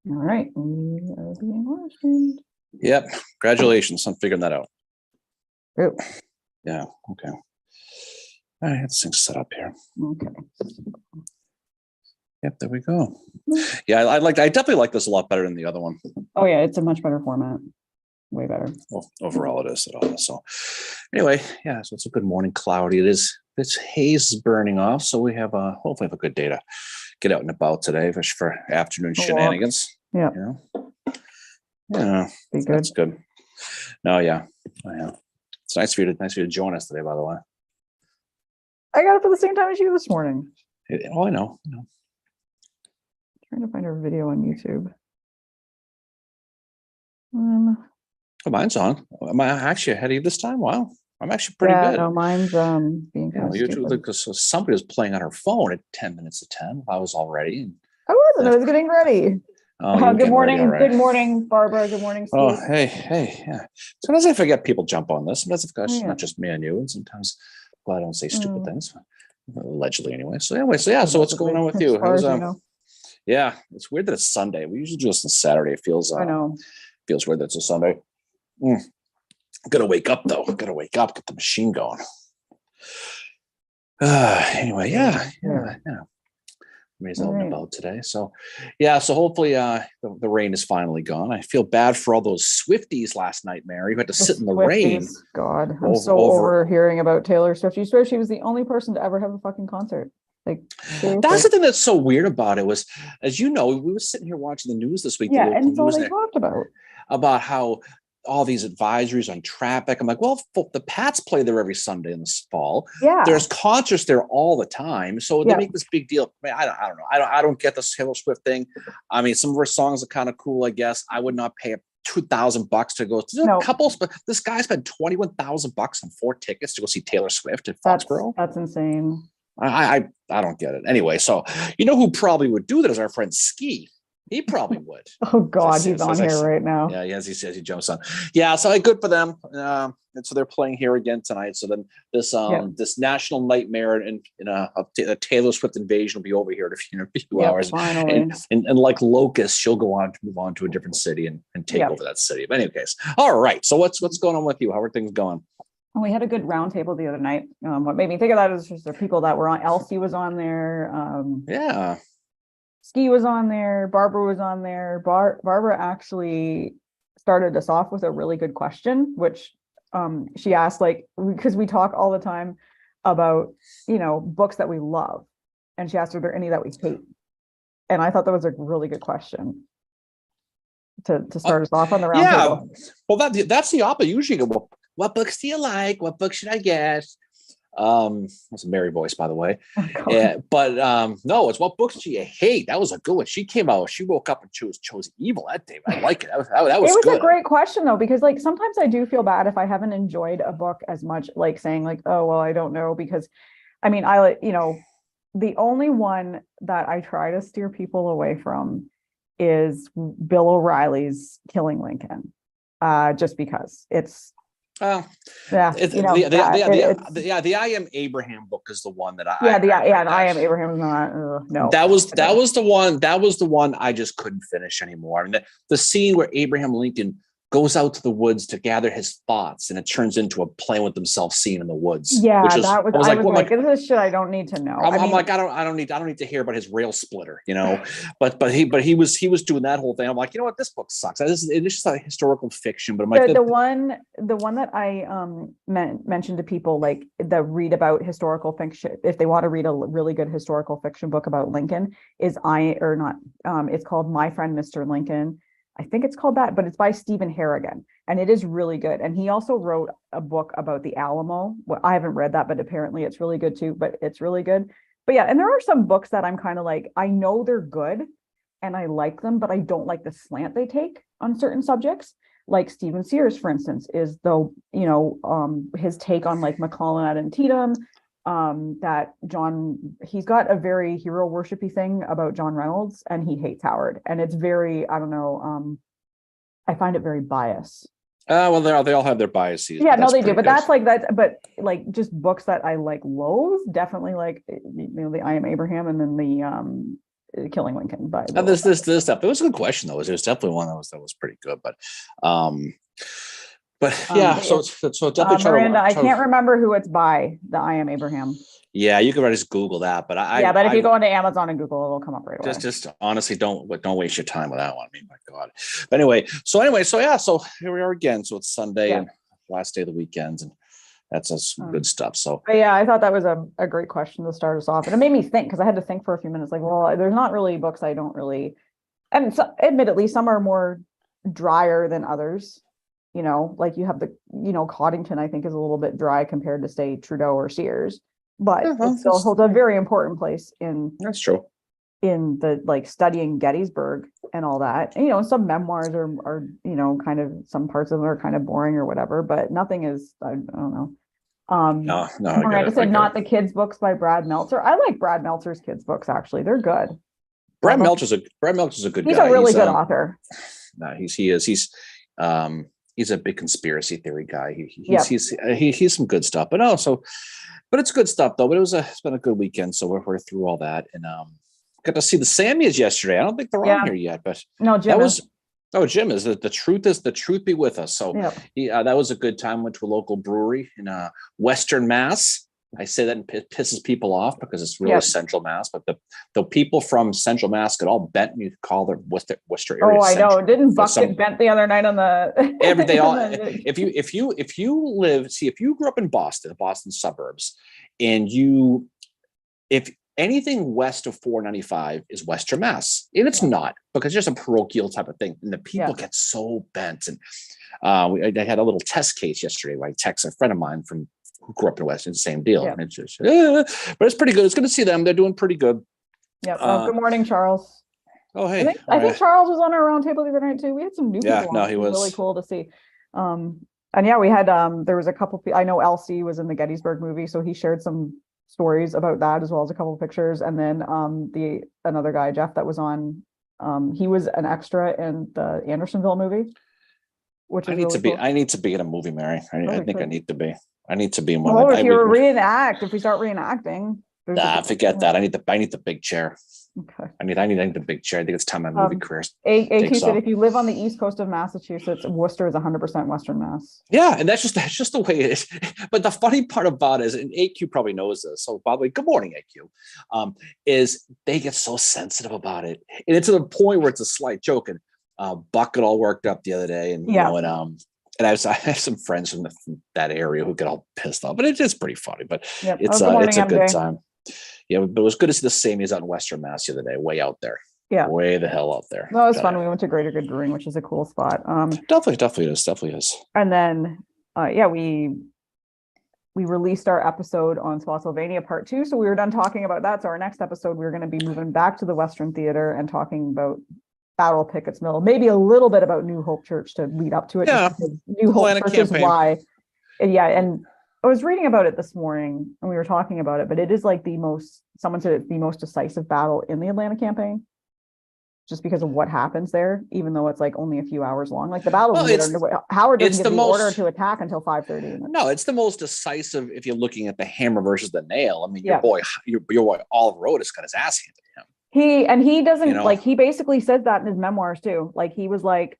All right, we are being questioned. Yep. Congratulations on figuring that out. Oh, Yeah. Okay. All right. This thing's set up here. okay. Yep. There we go. Yeah. I definitely like this a lot better than the other one. Oh yeah, it's a much better format. Way better. Well, overall, it is at all. So, anyway, yeah. So it's a good morning. Cloudy. It is. It's haze is burning off. So we have hopefully have a good day to get out and about today for afternoon shenanigans. Yeah. You know? Yeah. Be good. That's good. No, yeah. Oh, yeah. It's nice for you to join us today, by the way. I got up at the same time as you this morning. Oh, I know. Trying to find our video on YouTube. Oh, mine's on. Am I actually ahead of you this time? Wow. I'm actually pretty good. No, mine's being kind of YouTube, because somebody was playing on her phone at 10 minutes to 10. I was all ready. I wasn't. I was getting ready. Good morning. Right. Good morning, Barbara. Good morning, Steve. Oh, hey. Yeah. Sometimes I forget people jump on this. Sometimes it's not just me and you. And sometimes I don't say stupid things. Allegedly, anyway. So what's going on with you? Yeah, it's weird that it's Sunday. We usually do this on Saturday. It feels I know. Feels weird that it's a Sunday. Gotta wake up though. Gotta wake up, get the machine going. Anyway, yeah. Amazing out and about today. So hopefully the rain is finally gone. I feel bad for all those Swifties last night, Mary, who had to sit in the rain. God, I'm so over hearing about Taylor Swift. You swear she was the only person to ever have a fucking concert. Like, that's the thing that's so weird about it was, as you know, we were sitting here watching the news this week. Yeah, and it's all they talked about how all these advisories on traffic. I'm like, well, the Pats play there every Sunday in this fall. Yeah, there's concerts there all the time, so they make this big deal. I don't know. I don't get this Taylor Swift thing. I mean, some of her songs are kind of cool, I guess. I would not pay $2,000 to go. There's a couple, but this guy spent $21,000 on 4 tickets to go see Taylor Swift at Foxborough. That's insane. I don't get it. Anyway, so you know who probably would do that is our friend Ski. He probably would. Oh God, he's on here right now. Yeah, as he says, he jumps on. Yeah, so good for them. And so they're playing here again tonight. So then this national nightmare and a Taylor Swift invasion will be over here in a few hours. Finally. And like Locust, she'll move on to a different city and take over that city. But in any case, all right. So what's going on with you? How are things going? We had a good roundtable the other night. What made me think of that is just the people that were on. Elsie was on there. Ski was on there. Barbara was on there. Barbara actually started us off with a really good question, which she asked, like, because we talk all the time about, books that we love. And she asked, are there any that we hate? And I thought that was a really good question to start us off on the roundtable. Yeah. Well, that's the opposite. Usually you go, what books do you like? What book should I get? That's a Mary voice, by the way. But no, it's what books do you hate? That was a good one. She came out, she woke up and chose Evil that day. I like it. That was it was good. A great question though, because like sometimes I do feel bad if I haven't enjoyed a book as much, like saying like, oh well, I don't know, because I mean the only one that I try to steer people away from is Bill O'Reilly's Killing Lincoln. Just because it's the I Am Abraham book is the one that I Am Abraham is not no. That was the one I just couldn't finish anymore. I mean, the scene where Abraham Lincoln goes out to the woods to gather his thoughts, and it turns into a playing with himself scene in the woods. Yeah, I was like, this is shit I don't need to know. I'm like, I don't need to hear about his rail splitter, but he was doing that whole thing. I'm like, you know what, this book sucks. It's just like historical fiction, but I'm like the one that I mentioned to people, like the read about historical fiction, if they want to read a really good historical fiction book about Lincoln, it's called My Friend Mr. Lincoln. I think it's called that, but it's by Stephen Harrigan, and it is really good. And he also wrote a book about the Alamo. Well, I haven't read that, but apparently it's really good too. But it's really good. But yeah, and there are some books that I'm kind of like, I know they're good and I like them, but I don't like the slant they take on certain subjects. Like Stephen Sears, for instance, is his take on like McClellan at Antietam. That he's got a very hero worshipy thing about John Reynolds, and he hates Howard, and it's very, I don't know, I find it very biased. Well, they all have their biases. Yeah, no, they do, but that's like that. But like just books that I like loathe, definitely like the I Am Abraham, and then Killing Lincoln by Now, this stuff. It was a good question though. It was definitely one that was pretty good. But yeah. So definitely Miranda, I can't remember who it's by. The I Am Abraham. Yeah, you can just Google that. But but if you go into Amazon and Google, it'll come up right away. Just honestly, don't waste your time with that one. I mean, my God. But anyway, so yeah. So here we are again. So it's Sunday and last day of the weekend, and that's some good stuff. So yeah, I thought that was a great question to start us off, and it made me think because I had to think for a few minutes. Like, well, there's not really books I don't really, and so, admittedly, some are more drier than others. You know, like you have Coddington, I think is a little bit dry compared to say Trudeau or Sears, but it still holds a very important place in. That's true. In the like studying Gettysburg and all that. And, some memoirs are kind of, some parts of them are kind of boring or whatever, but nothing is, I don't know. No, Miranda said not the kids' books by Brad Meltzer. I like Brad Meltzer's kids' books, actually. They're good. Brad Meltzer's a good guy. He's a really good author. No, he's a big conspiracy theory guy. He's some good stuff, but it's good stuff though. But it's been a good weekend, so we're through all that, and got to see the Sammys yesterday. I don't think they're on here yet, but no, Jim Jim is the truth be with us. So that was a good time. Went to a local brewery in Western Mass. I say that and pisses people off because it's really Central Mass, but the people from Central Mass get all bent and you call their Worcester area. Oh, I know. Didn't Buck get bent the other night on the every day? If you grew up in Boston, the Boston suburbs, and if anything west of 495 is Western Mass, and it's not, because it's just a parochial type of thing, and the people get so bent. And I had a little test case yesterday where I texted a friend of mine who grew up in Weston, same deal. And it's just, but it's pretty good. It's good to see them. They're doing pretty good. Yeah. Good morning, Charles. Oh, hey. I think Charles was on our roundtable the other night too. We had some new people. No, he was really cool to see. And we had there was a couple. I know LC was in the Gettysburg movie, so he shared some stories about that as well as a couple of pictures. And then another guy, Jeff, that was on. He was an extra in the Andersonville movie. Which I need to be in a movie, Mary. I think I need to be. I need to be in one. Oh, if we start reenacting. Forget that. I need the big chair. Okay. I need the big chair. I think it's time my movie career. AQ said if you live on the east coast of Massachusetts, Worcester is 100% Western Mass. Yeah, and that's just the way it is. But the funny part about it is, and AQ probably knows this. So by the way, good morning, AQ. Is they get so sensitive about it, and it's to the point where it's a slight joke. And Buck got all worked up the other day, and and I have some friends from that area who get all pissed off, but it's just pretty funny. But it's a good time. Yeah, but it was good to see the Sammys out in Western Mass the other day, way out there. Yeah, way the hell out there. No, it was fun. We went to Greater Good Brewing, which is a cool spot. Definitely is. And then, we released our episode on Spotsylvania Part 2, so we were done talking about that. So our next episode, we're going to be moving back to the Western Theater and talking about Battle of Pickett's Mill, maybe a little bit about New Hope Church to lead up to it. Yeah, New Hope Church is why. And I was reading about it this morning and we were talking about it, but it is like someone said it's the most decisive battle in the Atlanta campaign, just because of what happens there, even though it's like only a few hours long. Like the battle, Howard doesn't get the order to attack until 5:30. No, it's the most decisive if you're looking at the hammer versus the nail. I mean, your boy Oliver Otis got his ass handed to him. He doesn't he basically said that in his memoirs too. Like he was like,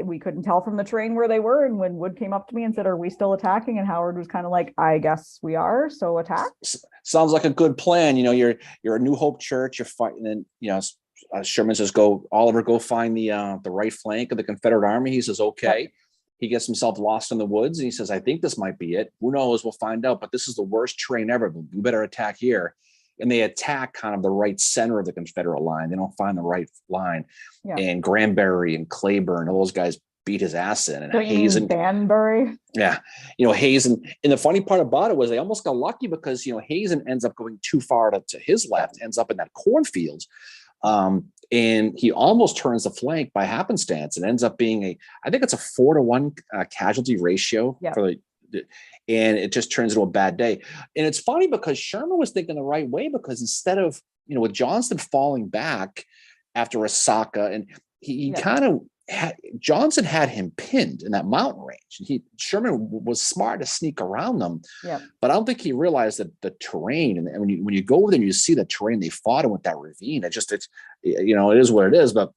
we couldn't tell from the train where they were. And when Wood came up to me and said, "Are we still attacking?" and Howard was kind of like, "I guess we are. So attack." Sounds like a good plan. You're a New Hope Church. You're fighting, and Sherman says, Oliver, go find the right flank of the Confederate Army. He says, okay. Yep. He gets himself lost in the woods. And he says, I think this might be it. Who knows? We'll find out. But this is the worst terrain ever. We better attack here. And they attack kind of the right center of the Confederate line. They don't find the right line. Yeah. And Granbury and Claiborne, all those guys beat his ass in. And Hazen, Banbury. Yeah. Hazen. And the funny part about it was they almost got lucky because, Hazen ends up going too far to his left, ends up in that cornfield. And he almost turns the flank by happenstance and ends up being I think it's a 4-to-1 casualty ratio for and it just turns into a bad day. And it's funny because Sherman was thinking the right way, because instead of, with Johnston falling back after Resaca, and he kind of, Johnson had him pinned in that mountain range. Sherman was smart to sneak around them, but I don't think he realized that the terrain, and when you go over there and you see the terrain they fought in with that ravine, it is what it is. But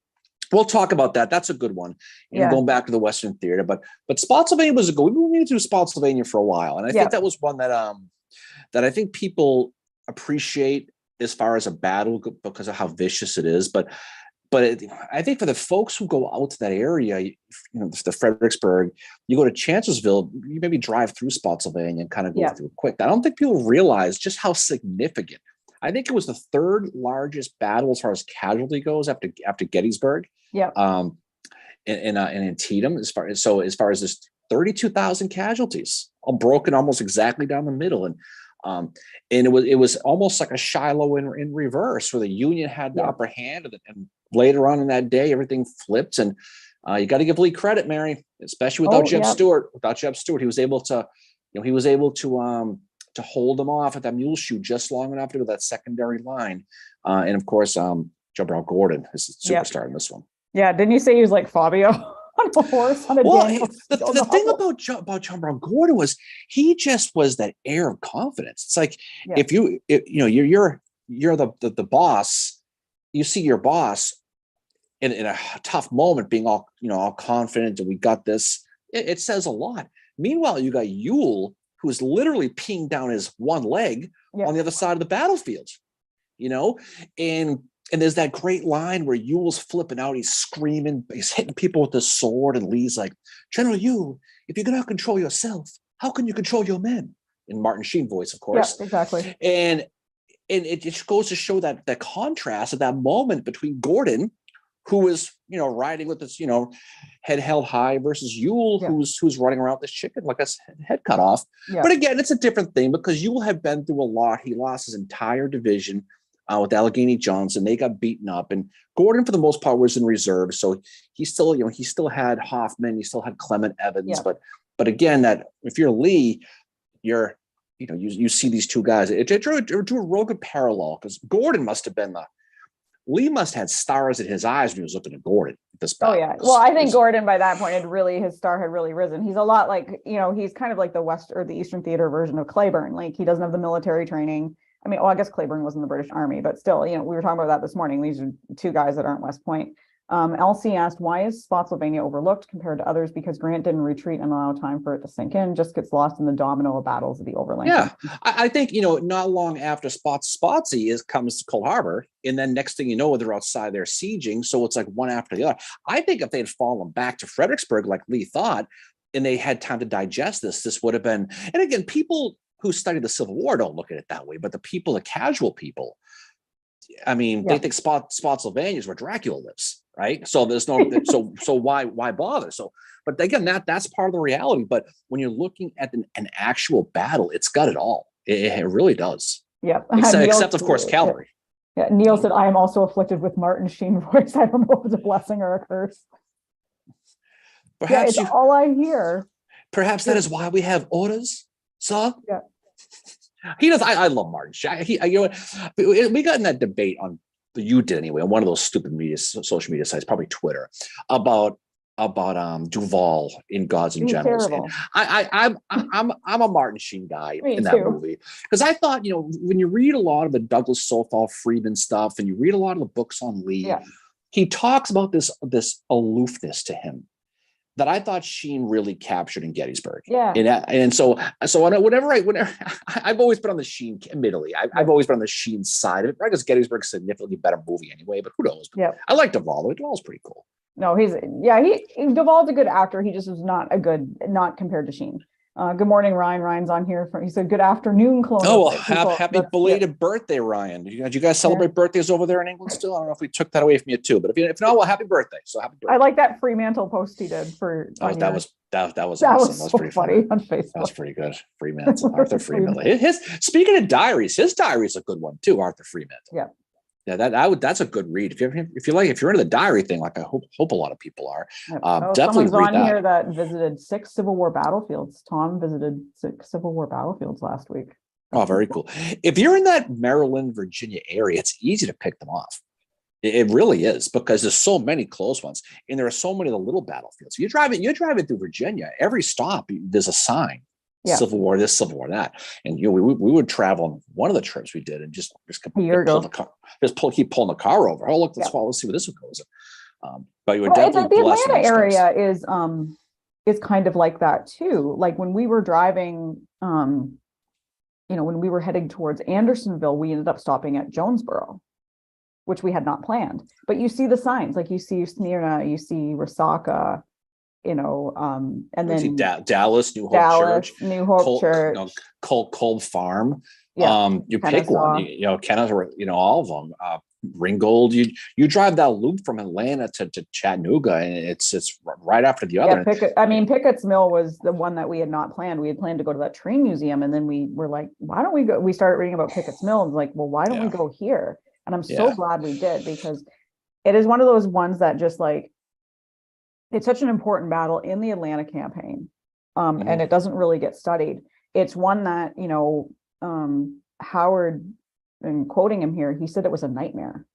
we'll talk about that. That's a good one. Going back to the Western Theater, but Spotsylvania was a good. We needed to do Spotsylvania for a while, and I think that was one that I think people appreciate as far as a battle because of how vicious it is, but I think for the folks who go out to that area, the Fredericksburg, you go to Chancellorsville, you maybe drive through Spotsylvania and kind of go through quick. I don't think people realize just how significant. I think it was the third largest battle as far as casualty goes after Gettysburg. In Antietam, as far as this 32,000 casualties, all broken almost exactly down the middle, and it was almost like a Shiloh in reverse, where the Union had the upper hand, and later on in that day, everything flipped. And you got to give Lee credit, Mary, especially without Jeb Stuart. Without Jeb Stuart, he was able to, to hold them off at that mule shoe just long enough to do that secondary line. And of course, Joe Brown Gordon is a superstar in this one. Yeah, didn't you say he was like Fabio on a horse? The thing about John Brown Gordon was he just was that air of confidence. It's like if you're the boss, you see your boss in a tough moment being all confident and we got this. It says a lot. Meanwhile, you got Ewell, who is literally peeing down his one leg on the other side of the battlefield, and there's that great line where Ewell's flipping out, he's screaming, he's hitting people with his sword, and Lee's like, General Ewell, if you're gonna control yourself, how can you control your men? In Martin Sheen voice, of course. Yeah, exactly. And it just goes to show that contrast at that moment between Gordon, who was, riding with this, head held high, versus Ewell, who's running around with this chicken like a head cut off. Yeah. But again, it's a different thing because Ewell had been through a lot. He lost his entire division with Allegheny Johnson. They got beaten up, and Gordon, for the most part, was in reserve. So he still, he still had Hoffman, he still had Clement Evans. Yeah. But again, that if you're Lee, you see these two guys. It drew a real good parallel because Gordon must have been Lee must have had stars in his eyes when he was looking at Gordon at this point. Oh yeah. Well, I think Gordon by that point his star had really risen. He's a lot like, he's kind of like the Eastern Theater version of Claiborne. Like he doesn't have the military training. I mean, I guess Claiborne was in the British Army, but still, we were talking about that this morning. These are two guys that aren't West Point. Elsie asked, why is Spotsylvania overlooked compared to others? Because Grant didn't retreat and allow time for it to sink in, just gets lost in the domino of battles of the overland. Yeah, I think, not long after Spotsy comes to Cold Harbor, and then next thing you know, they're outside there sieging, so it's like one after the other. I think if they had fallen back to Fredericksburg like Lee thought, and they had time to digest this would have been, and again, people who study the Civil War don't look at it that way, but the casual people, I mean, they think Spotsylvania is where Dracula lives, right? So there's no, so why bother? So, but again, that's part of the reality. But when you're looking at an actual battle, it's got it all. It really does. Yeah. Except of course, cavalry. Yeah. Neil said, I am also afflicted with Martin Sheen voice. I don't know if it's a blessing or a curse. Perhaps it's all I hear. Perhaps that is why we have orders, sir. Yeah. He does. I love Martin. We got in that debate you did anyway, on one of those stupid social media sites, probably Twitter, about Duvall in Gods and Generals. And I'm a Martin Sheen guy in that movie because I thought, when you read a lot of the Douglas Southall Freeman stuff and you read a lot of the books on Lee, he talks about this aloofness to him that I thought Sheen really captured in Gettysburg. Yeah. And so whenever I've always been on the Sheen, admittedly, I've always been on the Sheen side of it. I guess Gettysburg's a significantly better movie anyway, but who knows? Yeah. I like Duvall. Duvall's pretty cool. No, Duvall's a good actor. He just was not compared to Sheen. Good morning, Ryan. Ryan's on here. He said, good afternoon, Clone. Oh, well, happy belated birthday, Ryan. Do you guys celebrate birthdays over there in England still? I don't know if we took that away from you too, but if not, well, happy birthday. So happy birthday. I like that Fremantle post he did for. Oh, that was awesome. That was pretty funny on Facebook. That was pretty good. Fremantle, Arthur Fremantle. Speaking of diaries, his diary is a good one too, Arthur Fremantle. Yeah. Yeah, that's a good read. If you're into the diary thing, like I hope a lot of people are. Definitely read on that. Here that visited 6 Civil War battlefields. Tom visited 6 Civil War battlefields last week. Oh, very cool. If you're in that Maryland, Virginia area, it's easy to pick them off. It really is, because there's so many close ones, and there are so many of the little battlefields. You're driving through Virginia. Every stop, there's a sign: Yeah. Civil War this, Civil War that. And we would travel on one of the trips we did, and just A year ago. keep pulling the car over. Oh, look, let's see where this one goes. But you were definitely the blessed. Atlanta area is kind of like that too. Like when we were driving, when we were heading towards Andersonville, we ended up stopping at Jonesboro, which we had not planned. But you see the signs, like you see Smyrna, you see Resaca, and then Dallas, New Hope Church, Cold Farm. Yeah, you pick one, Kennesaw, all of them. Ringgold, you drive that loop from Atlanta to Chattanooga, and it's right after the other. Pickett's Mill was the one that we had not planned. We had planned to go to that train museum, and then we were like, why don't we go? We started reading about Pickett's Mill, and like, well, why don't we go here? And I'm so glad we did, because it is one of those ones that just like, it's such an important battle in the Atlanta campaign. And it doesn't really get studied. It's one that, Howard, and quoting him here, he said it was a nightmare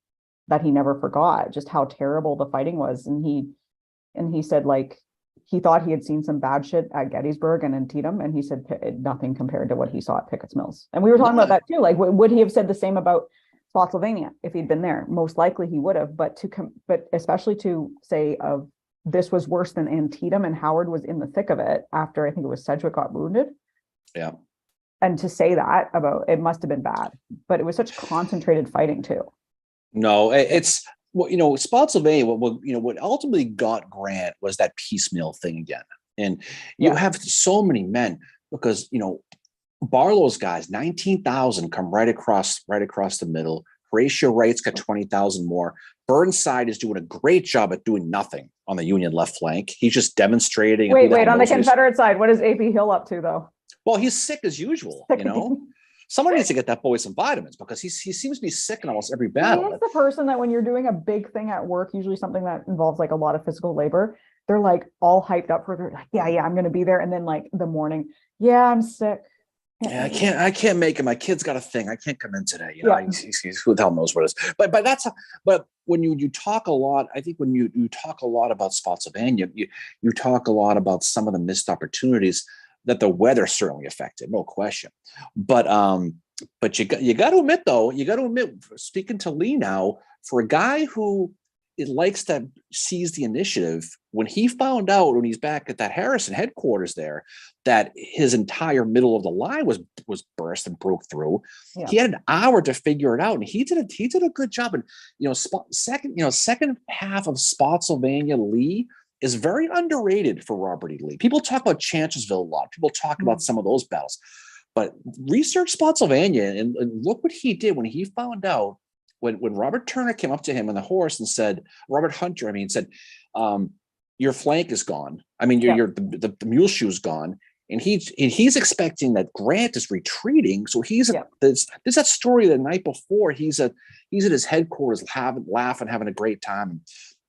that he never forgot, just how terrible the fighting was. And he said, like, he thought he had seen some bad shit at Gettysburg and Antietam, and he said nothing compared to what he saw at Pickett's Mills. And we were talking about that too. Like, would he have said the same about Spotsylvania if he'd been there? Most likely he would have, but especially to say this was worse than Antietam, and Howard was in the thick of it after, I think it was Sedgwick got wounded. Yeah. And to say that about it must have been bad, but it was such concentrated fighting too. No, it's Spotsylvania. What ultimately got Grant was that piecemeal thing again, and you have so many men, because Barlow's guys, 19,000 come right across the middle. Horatio Wright's got 20,000 more. Burnside is doing a great job at doing nothing on the Union left flank. He's just demonstrating. Wait, on the Confederate side, what is A.P. Hill up to though? Well, he's sick as usual, Someone needs to get that boy some vitamins, because he seems to be sick in almost every battle. He's the person that when you're doing a big thing at work, usually something that involves like a lot of physical labor, they're like all hyped up for like, yeah, I'm going to be there. And then like the morning, I'm sick. Yeah, I can't make it. My kid's got a thing. I can't come in today. He's who the hell knows what it is. But when you talk a lot, I think when you talk a lot about Spotsylvania, you talk a lot about some of the missed opportunities that the weather certainly affected, no question. But you got to admit, speaking to Lee now, for a guy who likes to seize the initiative, when he found out when he's back at that Harrison headquarters there that his entire middle of the line was burst and broke through, he had an hour to figure it out, and he did a good job. And second half of Spotsylvania Lee is very underrated for Robert E. Lee. People talk about Chancellorsville a lot. People talk about some of those battles, but research Spotsylvania and look what he did when he found out. When Robert Turner came up to him on the horse and said, Robert Hunter, said, your flank is gone. The mule shoe's gone. And he's expecting that Grant is retreating. So there's that story the night before. He's at his headquarters laughing, having a great time.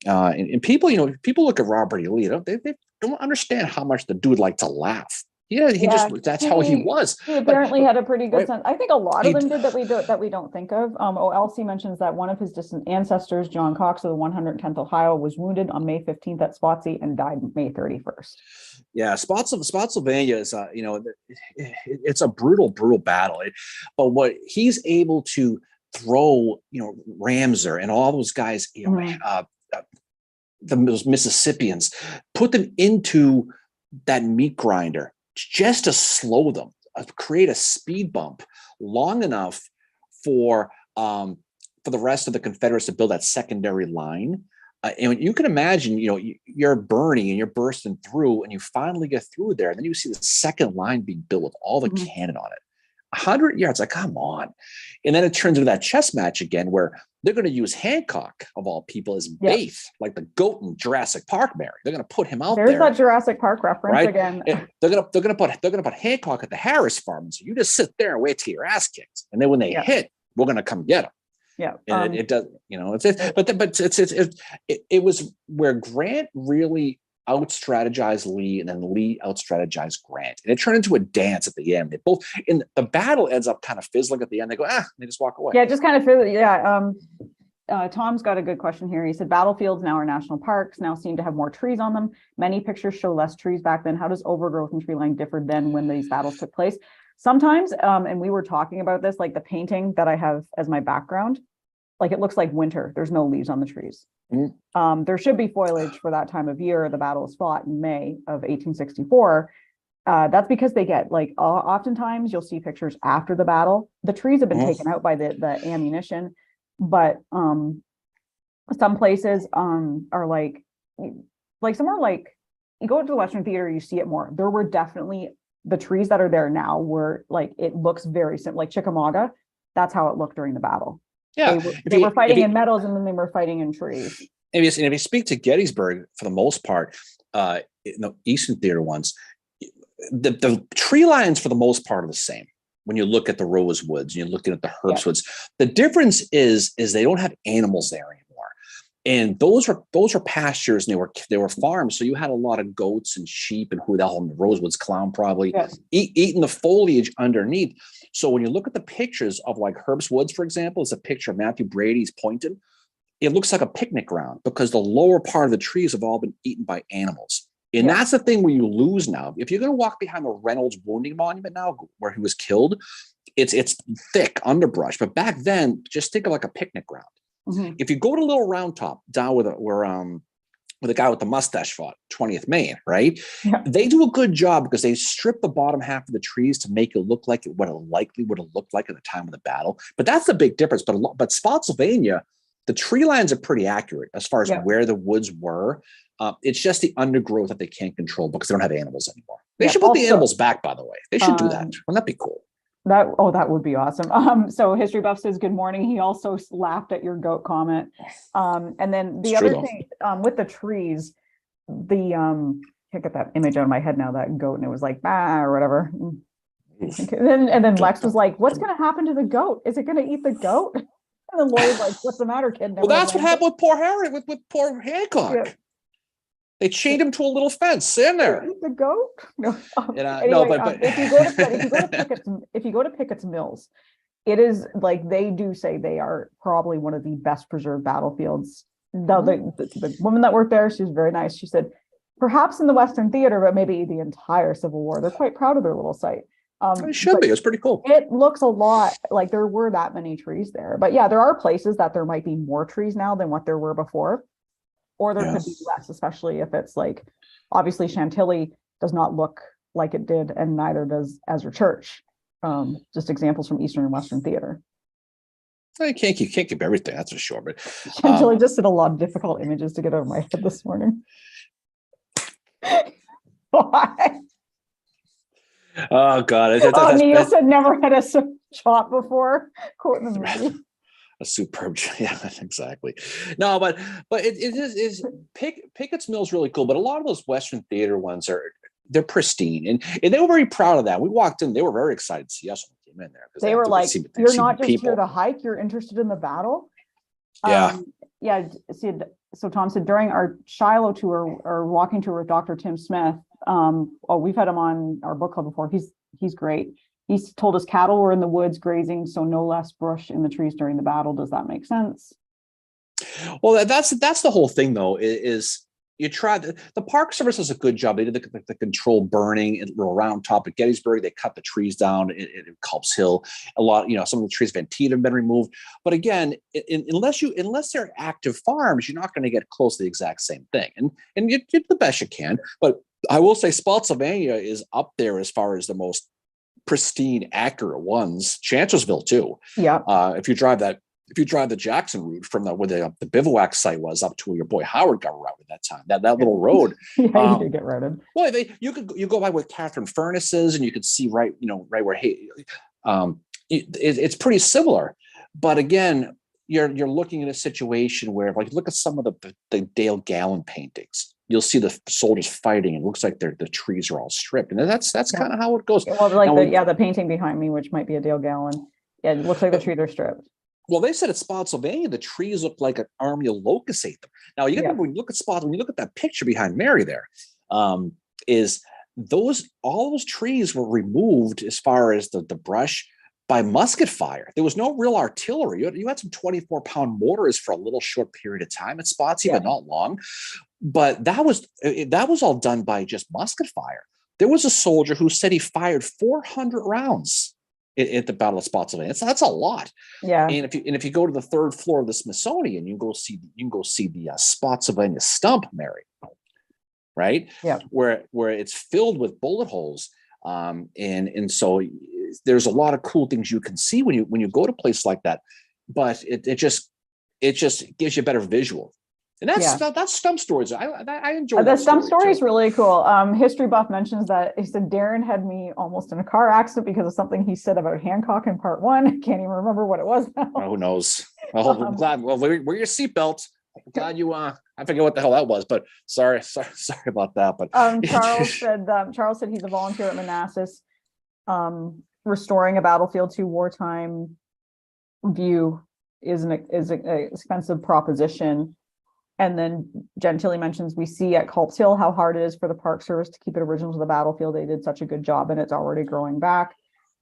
And people look at Robert E. Lee. They don't understand how much the dude liked to laugh. That's how he was. He apparently had a pretty good sense. I think a lot of them did that we don't think of. Elsie mentions that one of his distant ancestors, John Cox of the 110th Ohio, was wounded on May 15th at Spotsy and died May 31st. Yeah, Spotsylvania is it's a brutal battle. But what he's able to throw, Ramseur and all those guys, those Mississippians, put them into that meat grinder just to slow them, create a speed bump long enough for the rest of the Confederates to build that secondary line. And you can imagine, you're burning and you're bursting through, and you finally get through there, and then you see the second line being built with all the cannon on it. 100 yards, like, come on. And then it turns into that chess match again, where they're going to use Hancock, of all people, as bait, like the goat in Jurassic Park, Mary. They're going to put him out there. There's that Jurassic Park reference again. They're going to put Hancock at the Harris farm, and so you just sit there and wait till your ass kicked, and then when they hit, we're going to come get them. Yeah, and it does, it was where Grant really out-strategized Lee, and then Lee out-strategized Grant, and it turned into a dance at the end. They both, in the battle, ends up kind of fizzling at the end. They go, they just walk away. Yeah, just kind of fizz. Yeah, Tom's got a good question here. He said, battlefields now are national parks, now seem to have more trees on them. Many pictures show less trees back then. How does overgrowth and tree line differ then when these battles took place? Sometimes, and we were talking about this, like the painting that I have as my background, like it looks like winter. There's no leaves on the trees. There should be foliage for that time of year. The battle is fought in May of 1864. That's because they get like oftentimes you'll see pictures after the battle. The trees have been taken out by the ammunition, but some places are like somewhere like you go to the Western Theater, you see it more. There were definitely the trees that are there now were like it looks very similar, like Chickamauga. That's how it looked during the battle. Yeah, they were fighting in meadows and then they were fighting in trees. If you speak to Gettysburg, for the most part, the Eastern Theater ones, the tree lines for the most part are the same. When you look at the Rosewoods, you're looking at the Herbstwoods, the difference is they don't have animals there anymore. And those are pastures, and they were farms. So you had a lot of goats and sheep and who the hell in the Rosewoods, clown probably eating the foliage underneath. So when you look at the pictures of like Herbst Woods, for example, it's a picture of Matthew Brady's pointed. It looks like a picnic ground because the lower part of the trees have all been eaten by animals. And that's the thing where you lose now. If you're going to walk behind the Reynolds Wounding Monument now, where he was killed, it's thick underbrush. But back then, just think of like a picnic ground. If you go to Little Round Top, down where the guy with the mustache fought, 20th Maine, right? Yeah. They do a good job because they strip the bottom half of the trees to make it look like what it likely would have looked like at the time of the battle. But that's the big difference. But Spotsylvania, the tree lines are pretty accurate as far as where the woods were. It's just the undergrowth that they can't control because they don't have animals anymore. They should put the animals back, by the way. They should do that. Wouldn't that be cool? That would be awesome. So History Buff says, good morning. He also laughed at your goat comment. And then the other thing with the trees, can't get that image out of my head now, that goat, and it was like, bah, or whatever. And then Lex was like, what's going to happen to the goat? Is it going to eat the goat? And then Lloyd's like, what's the matter, kid? Well, that's what happened with poor Harry, with poor Hancock. Yeah. They chained him to a little fence in there. Eat the goat? No. Anyway, no, but if you go to Pickett's Mills, it is like they do say they are probably one of the best preserved battlefields. The woman that worked there, she was very nice. She said, perhaps in the Western Theater, but maybe the entire Civil War, they're quite proud of their little site. It should be. It's pretty cool. It looks a lot like there were that many trees there. But yeah, there are places that there might be more trees now than what there were before. Or there could be less, especially if it's like, obviously Chantilly does not look like it did, and neither does Ezra Church. Just examples from Eastern and Western Theater. You can't keep everything, that's for sure. But Chantilly just did a lot of difficult images to get over my head this morning. Why? Oh God! Neil said never had a shot before. Quote in the movie. A superb, yeah, exactly. No, but it is Pickett's Mill is really cool. But a lot of those Western Theater ones they're pristine, and they were very proud of that. We walked in; they were very excited to see us when we came in there. They were like, "You're not just here to hike; you're interested in the battle." Yeah. So Tom said during our Shiloh tour or walking tour with Dr. Tim Smith. We've had him on our book club before. He's great. He's told us cattle were in the woods grazing, so no less brush in the trees during the battle. Does that make sense? Well, that's the whole thing, though, is you try the Park Service does a good job. They did the control burning around top at Gettysburg. They cut the trees down in Culp's Hill. A lot, some of the trees of Antietam have been removed. But again, unless they're active farms, you're not going to get close to the exact same thing. And you do the best you can. But I will say Spotsylvania is up there as far as the most pristine, accurate ones. Chancellorsville too. Yeah. If you drive the Jackson route from where the bivouac site was up to where your boy Howard got routed that time, that little road. Yeah, you did get routed. Well, you go by with Catherine Furnaces, and you could see right where it's pretty similar. But again, you're looking at a situation where, like, look at some of the Dale Gallen paintings. You'll see the soldiers fighting. It looks like the trees are all stripped, and that's kind of how it goes. Well, the painting behind me, which might be a Dale Gallen. Yeah, it looks like the trees are stripped. Well, they said at Spotsylvania, the trees look like an army of locusts ate them. Now, you got to when you look at that picture behind Mary there, is all those trees were removed as far as the brush. by musket fire. There was no real artillery. You had some 24-pound mortars for a little short period of time at spots, even not long. But that was all done by just musket fire. There was a soldier who said he fired 400 rounds at the Battle of Spotsylvania. That's a lot. Yeah. And if you go to the third floor of the Smithsonian, you can go see the Spotsylvania stump, Mary. Right? Yeah. Where it's filled with bullet holes. And so there's a lot of cool things you can see when you go to a place like that. But it just gives you a better visual. And that's stump stories. I enjoy the stump story is really cool. History buff mentions that he said Darren had me almost in a car accident because of something he said about Hancock in part 1. I can't even remember what it was now. Oh, who knows? Well, I'm glad. Well, wear your seatbelt. I'm glad you. I forget what the hell that was, but sorry about that. But Charles said he's a volunteer at Manassas, restoring a battlefield to wartime view is an expensive proposition. And then Gentili mentions we see at Culp's Hill how hard it is for the Park Service to keep it original to the battlefield. They did such a good job, and it's already growing back.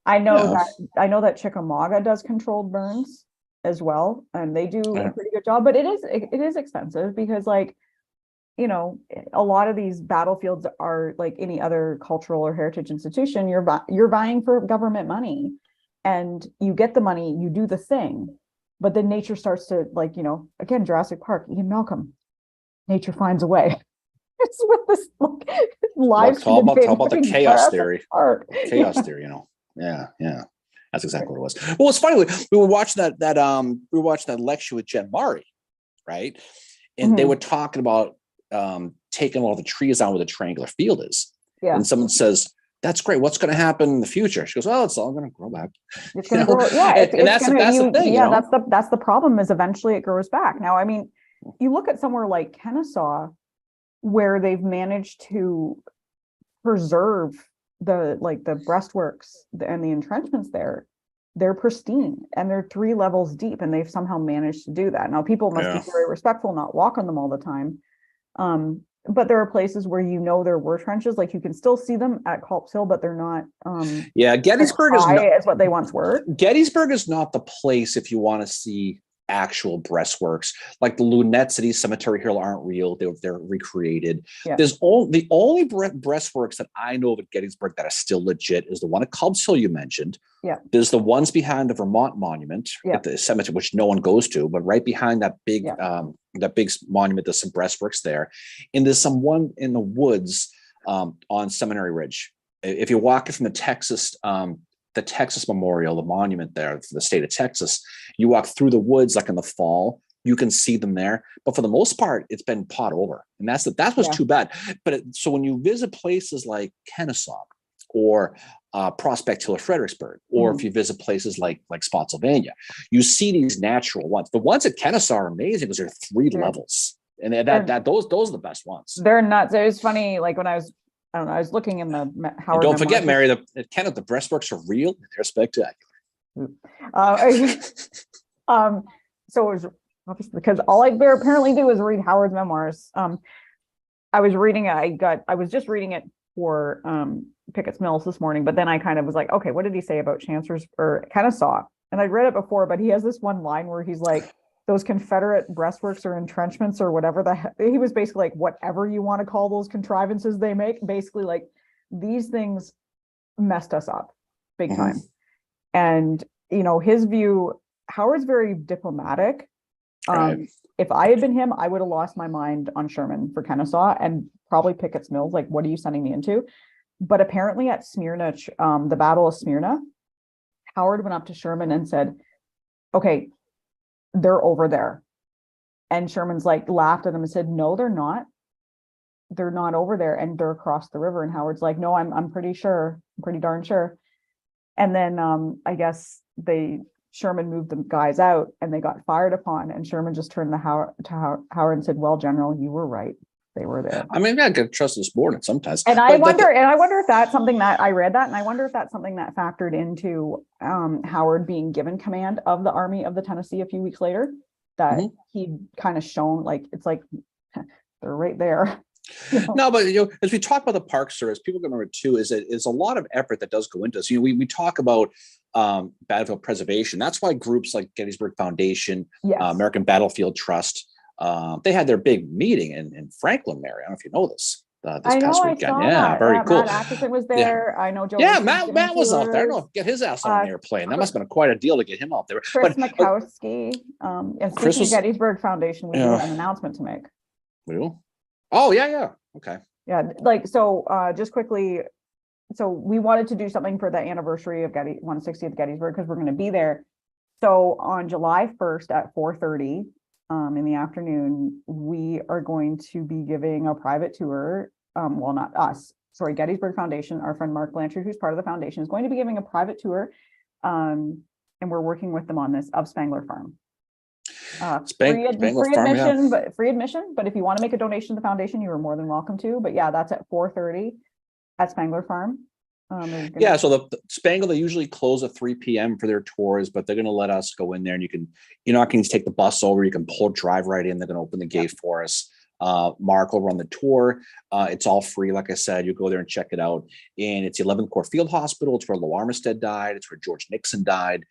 I know that Chickamauga does controlled burns as well, and they do a pretty good job. But it is expensive because, like, you know, a lot of these battlefields are like any other cultural or heritage institution. You're buying for government money, and you get the money, you do the thing. But then nature starts to, like, you know, again, Jurassic Park, Ian Malcolm, nature finds a way. It's with this live. How about the chaos theory? Chaos theory, you know. Yeah. That's exactly what it was. Well, it's funny. We were watching that lecture with Jen Murray, right? And they were talking about taking all the trees down where the triangular field is. Yeah. And someone says, that's great. What's going to happen in the future? She goes, "Oh, it's all going to grow back." It's going to grow. Yeah, that's the thing. Yeah, that's the problem. Is eventually it grows back. Now, I mean, you look at somewhere like Kennesaw, where they've managed to preserve the breastworks and the entrenchments there. They're pristine and they're 3 levels deep, and they've somehow managed to do that. Now, people must be very respectful, not walk on them all the time. But there are places where, you know, there were trenches, like you can still see them at Culp's Hill, but they're not Gettysburg is not as what they once were. Gettysburg is not the place if you want to see actual breastworks. Like the lunettes at East Cemetery Hill aren't real. They're recreated. Yeah. The only breastworks that I know of at Gettysburg that are still legit is the one at Culp's Hill you mentioned. Yeah. There's the ones behind the Vermont Monument at the cemetery, which no one goes to, but right behind that big monument, there's some breastworks there. And there's some one in the woods on Seminary Ridge. If you're walking from the Texas Memorial, the monument there for the state of Texas, you walk through the woods like in the fall, you can see them there. But for the most part, it's been pawed over. And that was too bad. But so when you visit places like Kennesaw or Prospect Hill or Fredericksburg, or if you visit places like Spotsylvania, you see these natural ones. The ones at Kennesaw are amazing because they're 3 levels. And those are the best ones. They're nuts. It was funny, like when I was looking in the Howard. Don't forget, Mary, Kenneth, the breastworks are real. They're spectacular. So it was obviously because all I apparently do is read Howard's memoirs. I was just reading it for Pickett's Mills this morning, but then I kind of was like, okay, what did he say about Chancellor's or Kennesaw? And I'd read it before, but he has this one line where he's like, those Confederate breastworks or entrenchments or whatever he was basically like, whatever you want to call those contrivances they make, basically like these things messed us up big time. And, you know, his view, Howard's very diplomatic. Right. If I had been him, I would have lost my mind on Sherman for Kennesaw and probably Pickett's Mills. Like, what are you sending me into? But apparently at Smyrna, the Battle of Smyrna, Howard went up to Sherman and said, okay, they're over there. And Sherman's like laughed at him and said, no, they're not. They're not over there. And they're across the river. And Howard's like, no, I'm pretty sure. I'm pretty darn sure. And then I guess Sherman moved the guys out and they got fired upon. And Sherman just turned to Howard and said, well, General, you were right. They were there. I mean, I could trust this board sometimes. And I wonder if that's something that I read that, and I wonder if that's something that factored into Howard being given command of the Army of the Tennessee a few weeks later, that he'd kind of shown, like, it's like they're right there. You know? No, but as we talk about the Park Service, people can remember too is a lot of effort that does go into this. We talk about battlefield preservation. That's why groups like Gettysburg Foundation, Yes. American Battlefield Trust, they had their big meeting in Franklin, Mary. I don't know if you know this. This I past know, I weekend. saw Yeah, that. very cool. Matt Atchison was Yeah. there. I know Joe. Yeah, Reese Matt was out there. tours. No, get his ass on an airplane. That Chris- must have been quite a deal to get him out there. Chris But Mikowski. And Chris speaking was- of Gettysburg Foundation, we do Yeah. have an announcement to make. Oh, yeah. Okay. Yeah, like, so just quickly, so we wanted to do something for the anniversary of 160th Gettysburg, because we're going to be there. So on July 1st at 4:30 in the afternoon, we are going to be giving a private tour. Well, not us, sorry, Gettysburg Foundation. Our friend Mark Blanchard, who's part of the foundation, is going to be giving a private tour. And we're working with them on this, of Spangler Farm. Free admission, but if you want to make a donation to the foundation, you are more than welcome to. But yeah, that's at 4:30 at Spangler Farm. Yeah, so the Spangler, they usually close at 3 p.m. for their tours, but they're going to let us go in there, and you're not going to take the bus over. You can drive right in. They're going to open the gate for us. Mark will run the tour. It's all free. Like I said, you go there and check it out. And it's the 11th Corps Field Hospital. It's where Low Armistead died. It's where George Nixon died.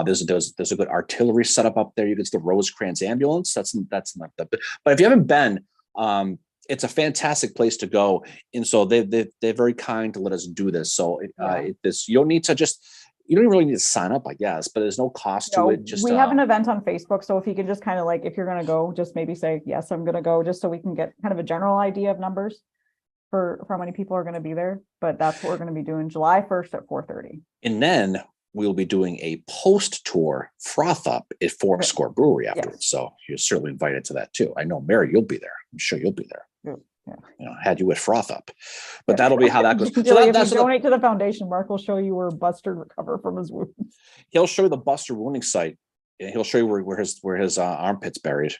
There's a good artillery setup up there. You can see the Rosecrans ambulance. That's not that. But if you haven't been, it's a fantastic place to go. And so they're very kind to let us do this. So you don't even really need to sign up, I guess, but there's no cost to it. We have an event on Facebook. So if you can just kind of if you're going to go, just maybe say, yes, I'm going to go, just so we can get kind of a general idea of numbers for how many people are going to be there. But that's what we're going to be doing July 1st at 4:30. And then we'll be doing a post tour froth up at Fourscore Brewery afterwards. Yes. So you're certainly invited to that too. I know, Mary, you'll be there. I'm sure you'll be there. Yeah. Had you with froth up, but that'll be how that goes. So if you donate to the foundation, Mark will show you where Buster recovered from his wounds. He'll show you the Buster wounding site, and he'll show you where his armpit's buried.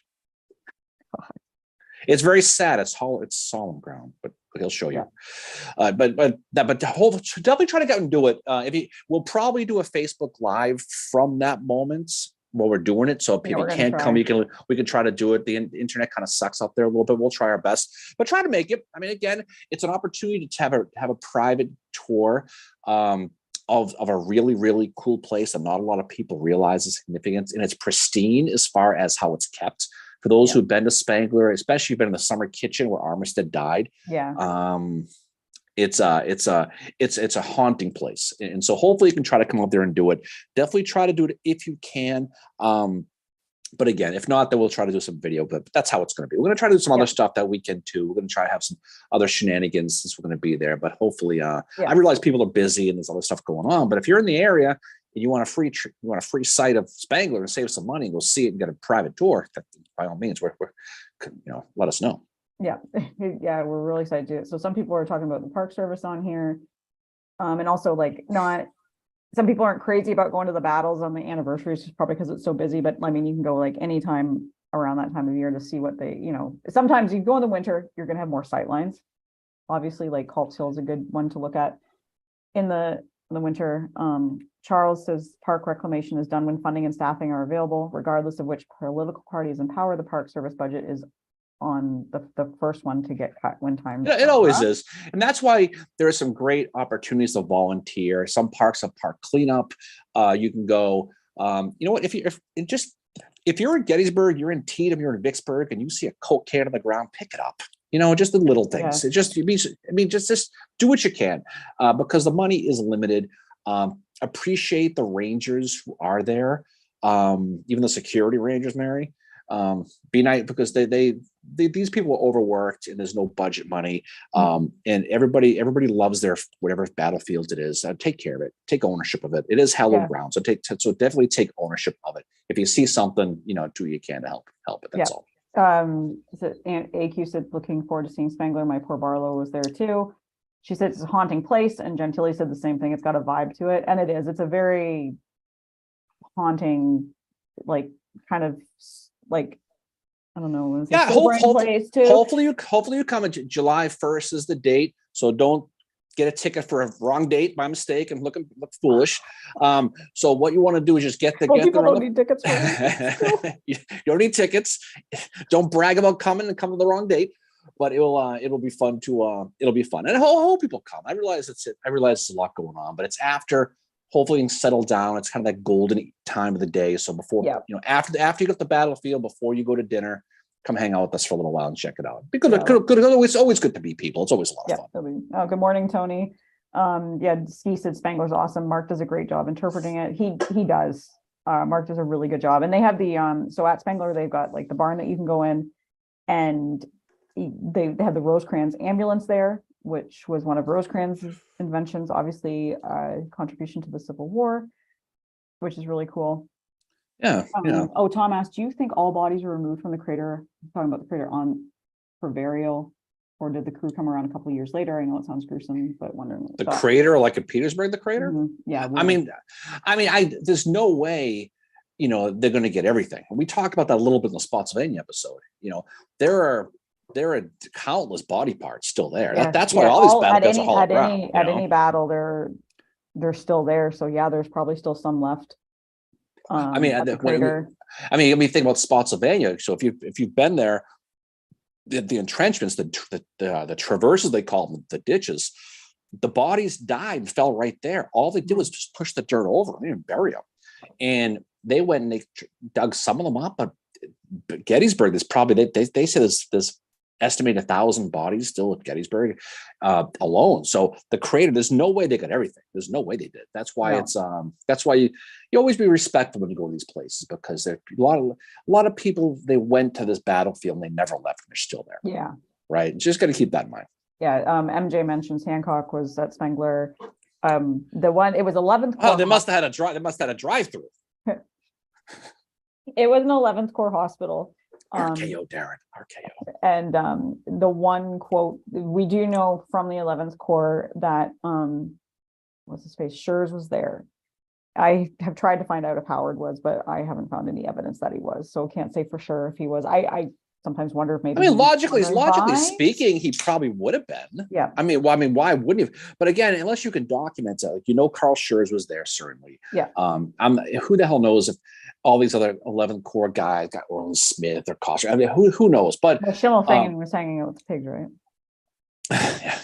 It's very sad. It's solemn ground, but he'll show you. Yeah. But definitely try to get and do it. We'll probably do a Facebook Live from that moment while we're doing it. So if you can't come, we can try to do it. The internet kind of sucks up there a little bit. We'll try our best, but try to make it. I mean, again, it's an opportunity to have a private tour of a really, really cool place that not a lot of people realize the significance, and it's pristine as far as how it's kept. For those who've been to Spangler, especially been in the summer kitchen where Armistead died. Yeah. It's a haunting place. And so hopefully you can try to come up there and do it. Definitely try to do it if you can. But again, if not, then we'll try to do some video, but that's how it's going to be. We're going to try to do some other stuff that weekend too. We're going to try to have some other shenanigans since we're going to be there, but hopefully, I realize people are busy and there's other stuff going on, but if you're in the area and you want a free site of Spangler and save some money and go see it and get a private tour, by all means, we're let us know. Yeah. Yeah. We're really excited to do it. So some people are talking about the Park Service on here. And also some people aren't crazy about going to the battles on the anniversaries, probably because it's so busy, but I mean, you can go anytime around that time of year to see what sometimes you go in the winter, you're going to have more sight lines. Obviously, Culp's Hill is a good one to look at in the winter. Charles says park reclamation is done when funding and staffing are available, regardless of which political party is in power. The Park Service budget is on the first one to get cut when time. It always is. And that's why there are some great opportunities to volunteer. Some parks have park cleanup. You can go, if you're in Gettysburg, you're in Tatum, you're in Vicksburg, and you see a Coke can on the ground, pick it up. Just the little things. Yeah. Just do what you can, because the money is limited. Appreciate the rangers who are there, even the security rangers, Mary. Be nice, because these people are overworked and there's no budget money. And everybody loves their whatever battlefield it is. Take care of it. Take ownership of it. It is hallowed ground. So definitely take ownership of it. If you see something, do what you can to help it. That's all. AQ said, looking forward to seeing Spangler. My poor Barlow was there too. She said it's a haunting place, and Gentili said the same thing. It's got a vibe to it, and it is. It's a very haunting, kind of I don't know. Yeah, hopefully you come. July 1st is the date, so don't get a ticket for a wrong date by mistake and look foolish. So what you want to do is just get people don't need tickets. You don't need tickets. Don't brag about coming and come to the wrong date. But it'll be fun and I hope people come. I realize it's a lot going on, but it's after hopefully you can settle down. It's kind of that golden time of the day. So before, after you get the battlefield, before you go to dinner, come hang out with us for a little while and check it out. Because it's always good to meet people. It's always a lot of fun. Good morning, Tony. Ski said Spangler's awesome. Mark does a great job interpreting it. He does. Mark does a really good job. And they have the so at Spangler, they've got like the barn that you can go in, and they have the Rosecrans ambulance there, which was one of Rosecrans' inventions, obviously contribution to the Civil War, which is really cool. Yeah. Oh, Tom asked, do you think all bodies were removed from the crater? I'm talking about the crater for burial, or did the crew come around a couple of years later? I know it sounds gruesome, but wondering the crater, like in Petersburg, the crater. Yeah. I mean, there's no way, they're going to get everything. We talked about that a little bit in the Spotsylvania episode. There are countless body parts still there. Yeah. That's why all these battlefields are hollow ground. At any battle, they're still there. So yeah, there's probably still some left. I mean, think about Spotsylvania. So if you've been there, the entrenchments, the traverses, they call them, the ditches, the bodies died and fell right there. All they did was just push the dirt over them, they didn't bury them. And they went and they dug some of them up, but Gettysburg, there's probably, they say there's estimated 1,000 bodies still at Gettysburg alone. So the crater, there's no way they got everything. There's no way they did. That's why that's why you always be respectful when you go to these places, because there a lot of people, they went to this battlefield and they never left and they're still there. Yeah. Right. Just got to keep that in mind. Yeah. MJ mentions Hancock was at Spangler. The one, it was 11th. Oh, they must have had a drive-through. It was an 11th Corps hospital. RKO, Darren, RKO. And the one quote we do know from the 11th Corps that what's his face, Schurz was there. I have tried to find out if Howard was, but I haven't found any evidence that he was, so can't say for sure if he was. I sometimes wonder if maybe, I mean, logically speaking, he probably would have been. Yeah. I mean, why wouldn't he have? But again, unless you can document it, like, Carl Schurz was there, certainly. Yeah. Who the hell knows if all these other 11th Corps guys got Orland Smith or Coster? I mean, who knows? But Schimmelfingen was hanging out with the pigs, right? Yeah.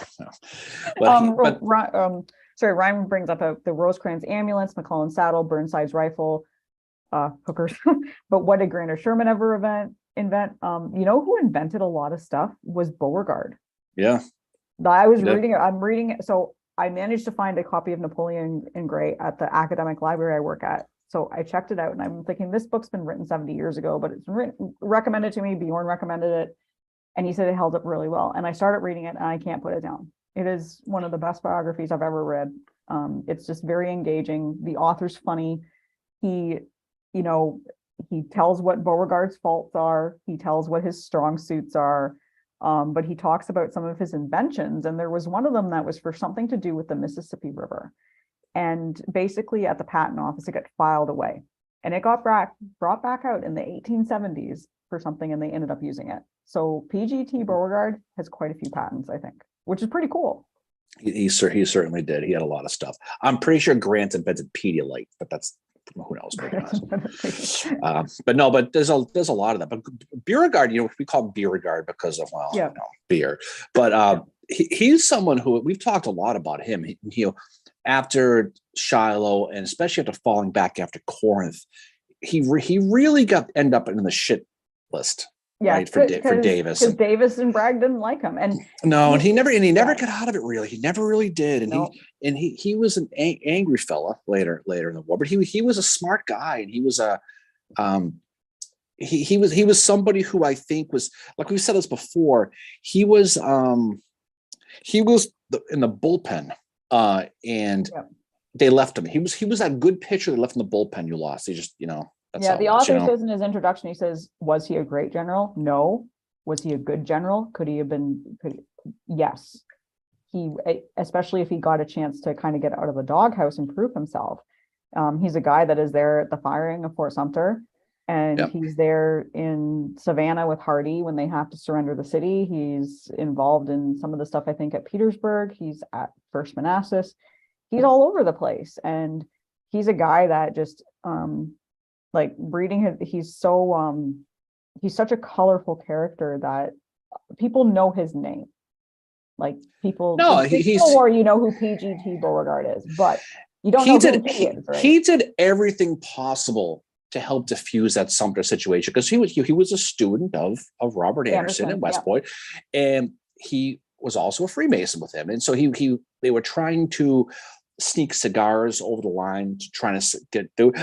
Sorry, Ryan brings up the Rosecrans ambulance, McClellan saddle, Burnside's rifle, hookers. But what did Grant or Sherman ever invent? Who invented a lot of stuff was Beauregard. Yeah. I was reading it. I'm reading it. So I managed to find a copy of Napoleon in Gray at the academic library I work at. So I checked it out and I'm thinking, this book's been written 70 years ago, but it's recommended to me. Bjorn recommended it. And he said it held up really well. And I started reading it and I can't put it down. It is one of the best biographies I've ever read. It's just very engaging. The author's funny. He tells what Beauregard's faults are. He tells what his strong suits are. But he talks about some of his inventions. And there was one of them that was for something to do with the Mississippi River. And basically at the patent office, it got filed away. And it got brought back out in the 1870s for something, and they ended up using it. So PGT Beauregard has quite a few patents, I think, which is pretty cool. He certainly did. He had a lot of stuff. I'm pretty sure Grant invented Pedialyte, but that's, who knows? But there's a lot of that. But Beauregard, we call him Beauregard because of beer. But he's someone who we've talked a lot about him. After Shiloh, and especially after falling back after Corinth, he really ended up in the shit list. Yeah, right, for Davis. Because Davis and Bragg didn't like him, and he never got out of it. Really, he never really did. And he was an angry fella later in the war, but he was a smart guy, and he was he was somebody who I think was, like we said this before, he was in the bullpen, and they left him. He was that good pitcher they left in the bullpen. You lost. He just the author says in his introduction, he says, was he a great general? No. Was he a good general? Could he have been? Yes. He, especially if he got a chance to kind of get out of the doghouse and prove himself. He's a guy that is there at the firing of Fort Sumter, and he's there in Savannah with Hardee when they have to surrender the city. He's involved in some of the stuff, I think, at Petersburg. He's at First Manassas. He's all over the place, and he's a guy that just like reading him, he's such a colorful character that people know his name. Like people, no, he's or who PGT Beauregard is, but You don't he know did who he is, right? he did everything possible to help diffuse that Sumter situation, because he was a student of Robert Anderson at West Yep. Point, and he was also a Freemason with him, and so he they were trying to sneak cigars over the line to trying to get through.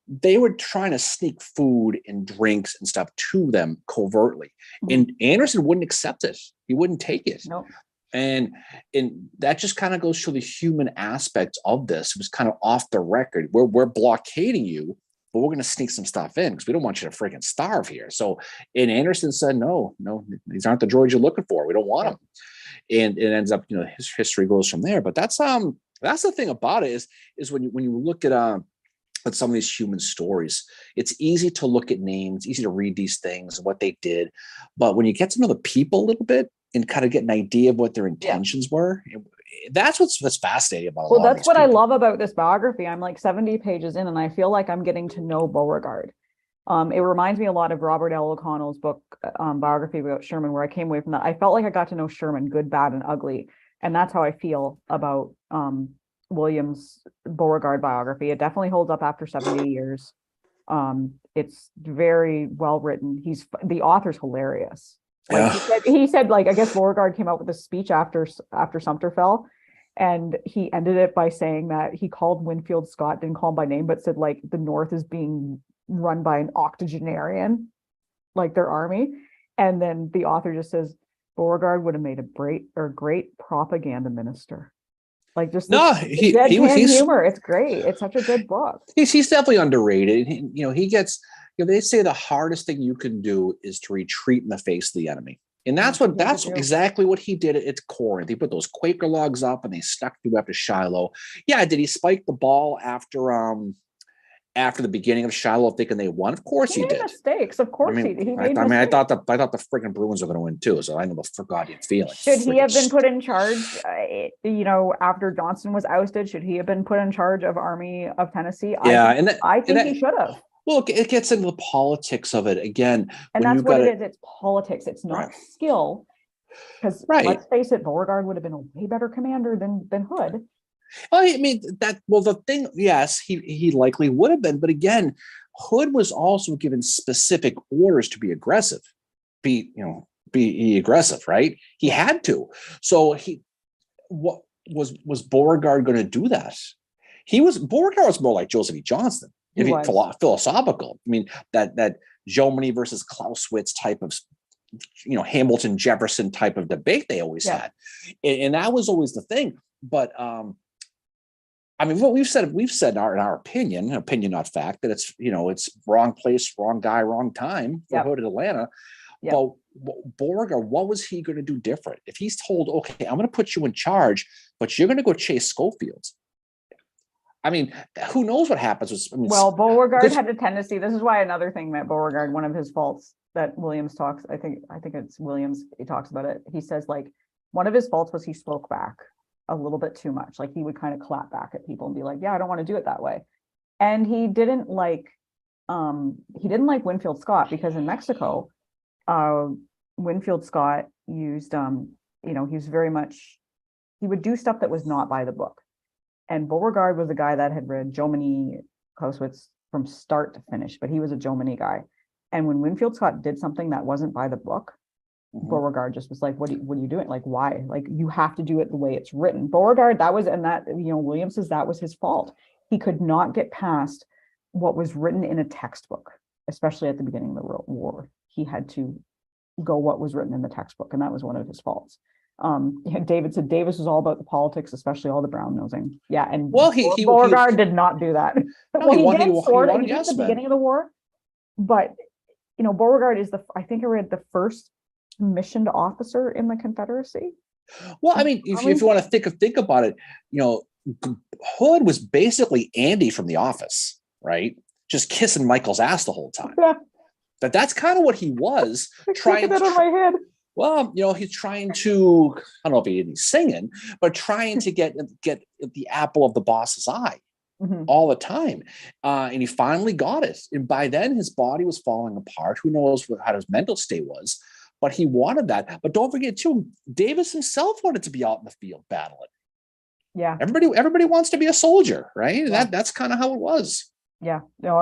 They were trying to sneak food and drinks and stuff to them covertly, and Anderson wouldn't accept it. He wouldn't take it. Nope. And that just kind of goes to the human aspect of this. It was kind of off the record. We're blockading you, but we're going to sneak some stuff in because we don't want you to freaking starve here. So, and Anderson said, no, these aren't the droids you're looking for. We don't want them. And it ends up, his history goes from there. But that's the thing about it is when you look at some of these human stories, it's easy to look at names, easy to read these things and what they did. But when you get to know the people a little bit and kind of get an idea of what their intentions were, that's what's fascinating about. Well, that's what I love about this biography. I'm like 70 pages in, and I feel like I'm getting to know Beauregard. It reminds me a lot of Robert L. O'Connell's book, biography about Sherman, where I came away from that. I felt like I got to know Sherman, good, bad, and ugly. And that's how I feel about Williams' Beauregard biography. It definitely holds up after 70 years. It's very well written. The author's hilarious. Like he said, like, I guess Beauregard came out with a speech after Sumter fell, and he ended it by saying that he called Winfield Scott, didn't call him by name, but said like the North is being run by an octogenarian, like their army. And then the author just says Beauregard would have made a great propaganda minister. Like just he's humor. It's great. It's such a good book. He's definitely underrated. He gets. They say the hardest thing you can do is to retreat in the face of the enemy. And that's exactly what he did at Corinth. He put those Quaker logs up and they stuck through after Shiloh. Yeah, did he spike the ball after the beginning of Shiloh thinking they won? Of course he did. Mistakes. Of course he made mistakes. I thought the freaking Bruins were going to win too. So I know the forgotten feeling. Should he have been put in charge, after Johnston was ousted? Should he have been put in charge of Army of Tennessee? I think he should have. Well, it gets into the politics of it again. And that's what it is. It's politics. It's not skill. Because let's face it, Beauregard would have been a way better commander than Hood. I mean, the thing, yes, he likely would have been. But again, Hood was also given specific orders to be aggressive. Be aggressive, right? He had to. So what was Beauregard going to do that? Beauregard was more like Joseph E. Johnston. Philosophical. I mean, that Jomini versus Clausewitz type of, Hamilton Jefferson type of debate they always had, and that was always the thing. But I mean, what we've said in our opinion, not fact, that it's wrong place, wrong guy, wrong time for Hood at Atlanta. Yep. But Beauregard, what was he going to do different if he's told, okay, I'm going to put you in charge, but you're going to go chase Schofield? I mean, who knows what happens? Beauregard had a tendency. This is why another thing that Beauregard, one of his faults that Williams talks, I think it's Williams, he talks about it. He says like one of his faults was he spoke back a little bit too much. Like he would kind of clap back at people and be like, yeah, I don't want to do it that way. And he didn't like Winfield Scott, because in Mexico, Winfield Scott used, he was very much, he would do stuff that was not by the book. And Beauregard was a guy that had read Jomini, Clausewitz from start to finish, but he was a Jomini guy. And when Winfield Scott did something that wasn't by the book, Beauregard just was like, what are you doing? Like, why? Like, you have to do it the way it's written. Beauregard, Williams says that was his fault. He could not get past what was written in a textbook, especially at the beginning of the war. He had to go what was written in the textbook, and that was one of his faults. David said Davis was all about the politics, especially all the brown nosing. Yeah, and Beauregard did not do that. No, he did at the beginning of the war, but Beauregard is I think I read the first commissioned officer in the Confederacy. Well, I mean, if you want to think about it, Hood was basically Andy from The Office, right? Just kissing Michael's ass the whole time. Yeah. That's kind of what he was trying to. In my head. Well, he's trying to, I don't know if he's singing, but trying to get the apple of the boss's eye all the time. And he finally got it. And by then his body was falling apart. Who knows how his mental state was, but he wanted that. But don't forget too, Davis himself wanted to be out in the field battling. Yeah. Everybody wants to be a soldier, right? Yeah. That's kind of how it was. Yeah. No,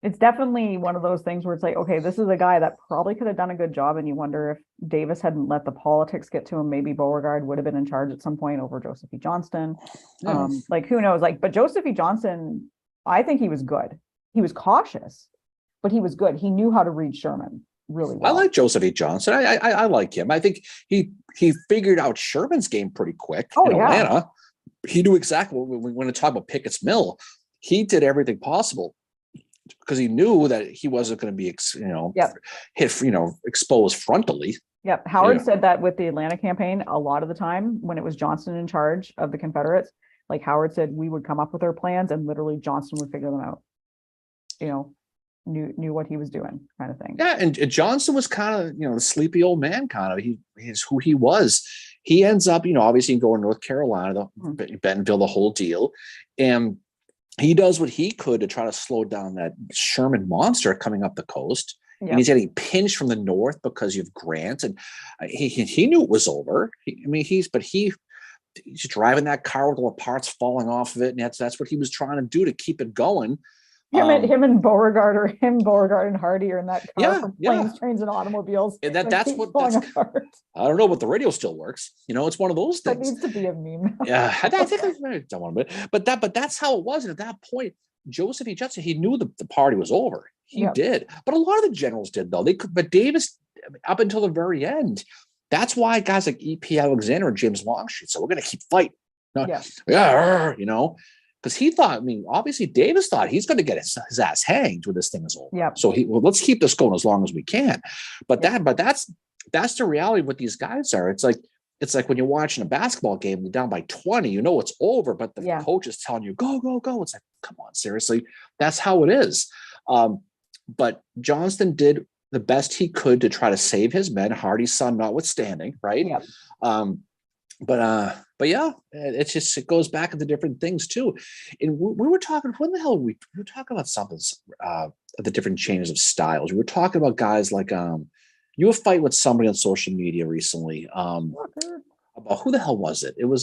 it's definitely one of those things where it's like, okay, this is a guy that probably could have done a good job. And you wonder if Davis hadn't let the politics get to him, maybe Beauregard would have been in charge at some point over Joseph E. Johnston. Yeah. Like, who knows? Like, but Joseph E. Johnston, I think he was good. He was cautious, but he was good. He knew how to read Sherman really well. I like Joseph E. Johnson. I like him. I think he figured out Sherman's game pretty quick in Atlanta. He knew exactly when we want to talk about Pickett's Mill. He did everything possible because he knew that he wasn't going to be, hit, exposed frontally. Yep. Howard said that with the Atlanta campaign, a lot of the time when it was Johnston in charge of the Confederates, like Howard said, we would come up with our plans and literally Johnston would figure them out. Knew what he was doing, kind of thing. Yeah, and Johnston was kind of, the sleepy old man kind of. He's who he was. He ends up, obviously going to North Carolina, Bentonville, the whole deal, and he does what he could to try to slow down that Sherman monster coming up the coast. Yep. And he's getting pinched from the north because you have Grant, and he knew it was over. He's driving that car with all the parts falling off of it, and that's what he was trying to do to keep it going. Him and Beauregard and Hardy are in that car from Planes, Trains, and Automobiles. And that's I don't know, but the radio still works. It's one of those things. That needs to be a meme. Yeah, I think I don't want to, but that's how it was. And at that point, Joseph E. Johnston, he knew the party was over. He did, but a lot of the generals did though. They could, but Davis, up until the very end, that's why guys like E.P. Alexander and James Longstreet said, "We're going to keep fighting." Because he thought, obviously Davis thought he's going to get his ass hanged when this thing is over. Yeah. So let's keep this going as long as we can. But that's the reality of what these guys are. It's like when you're watching a basketball game, you're down by 20, it's over, but the coach is telling you, go, go, go. It's like, come on, seriously. That's how it is. But Johnston did the best he could to try to save his men, Hardy's son notwithstanding, right? Yeah. But yeah, it goes back into different things too. And we were talking, when the hell we were talking about something, the different changes of styles. We were talking about guys like, you were fighting with somebody on social media recently, about who the hell was it? It was,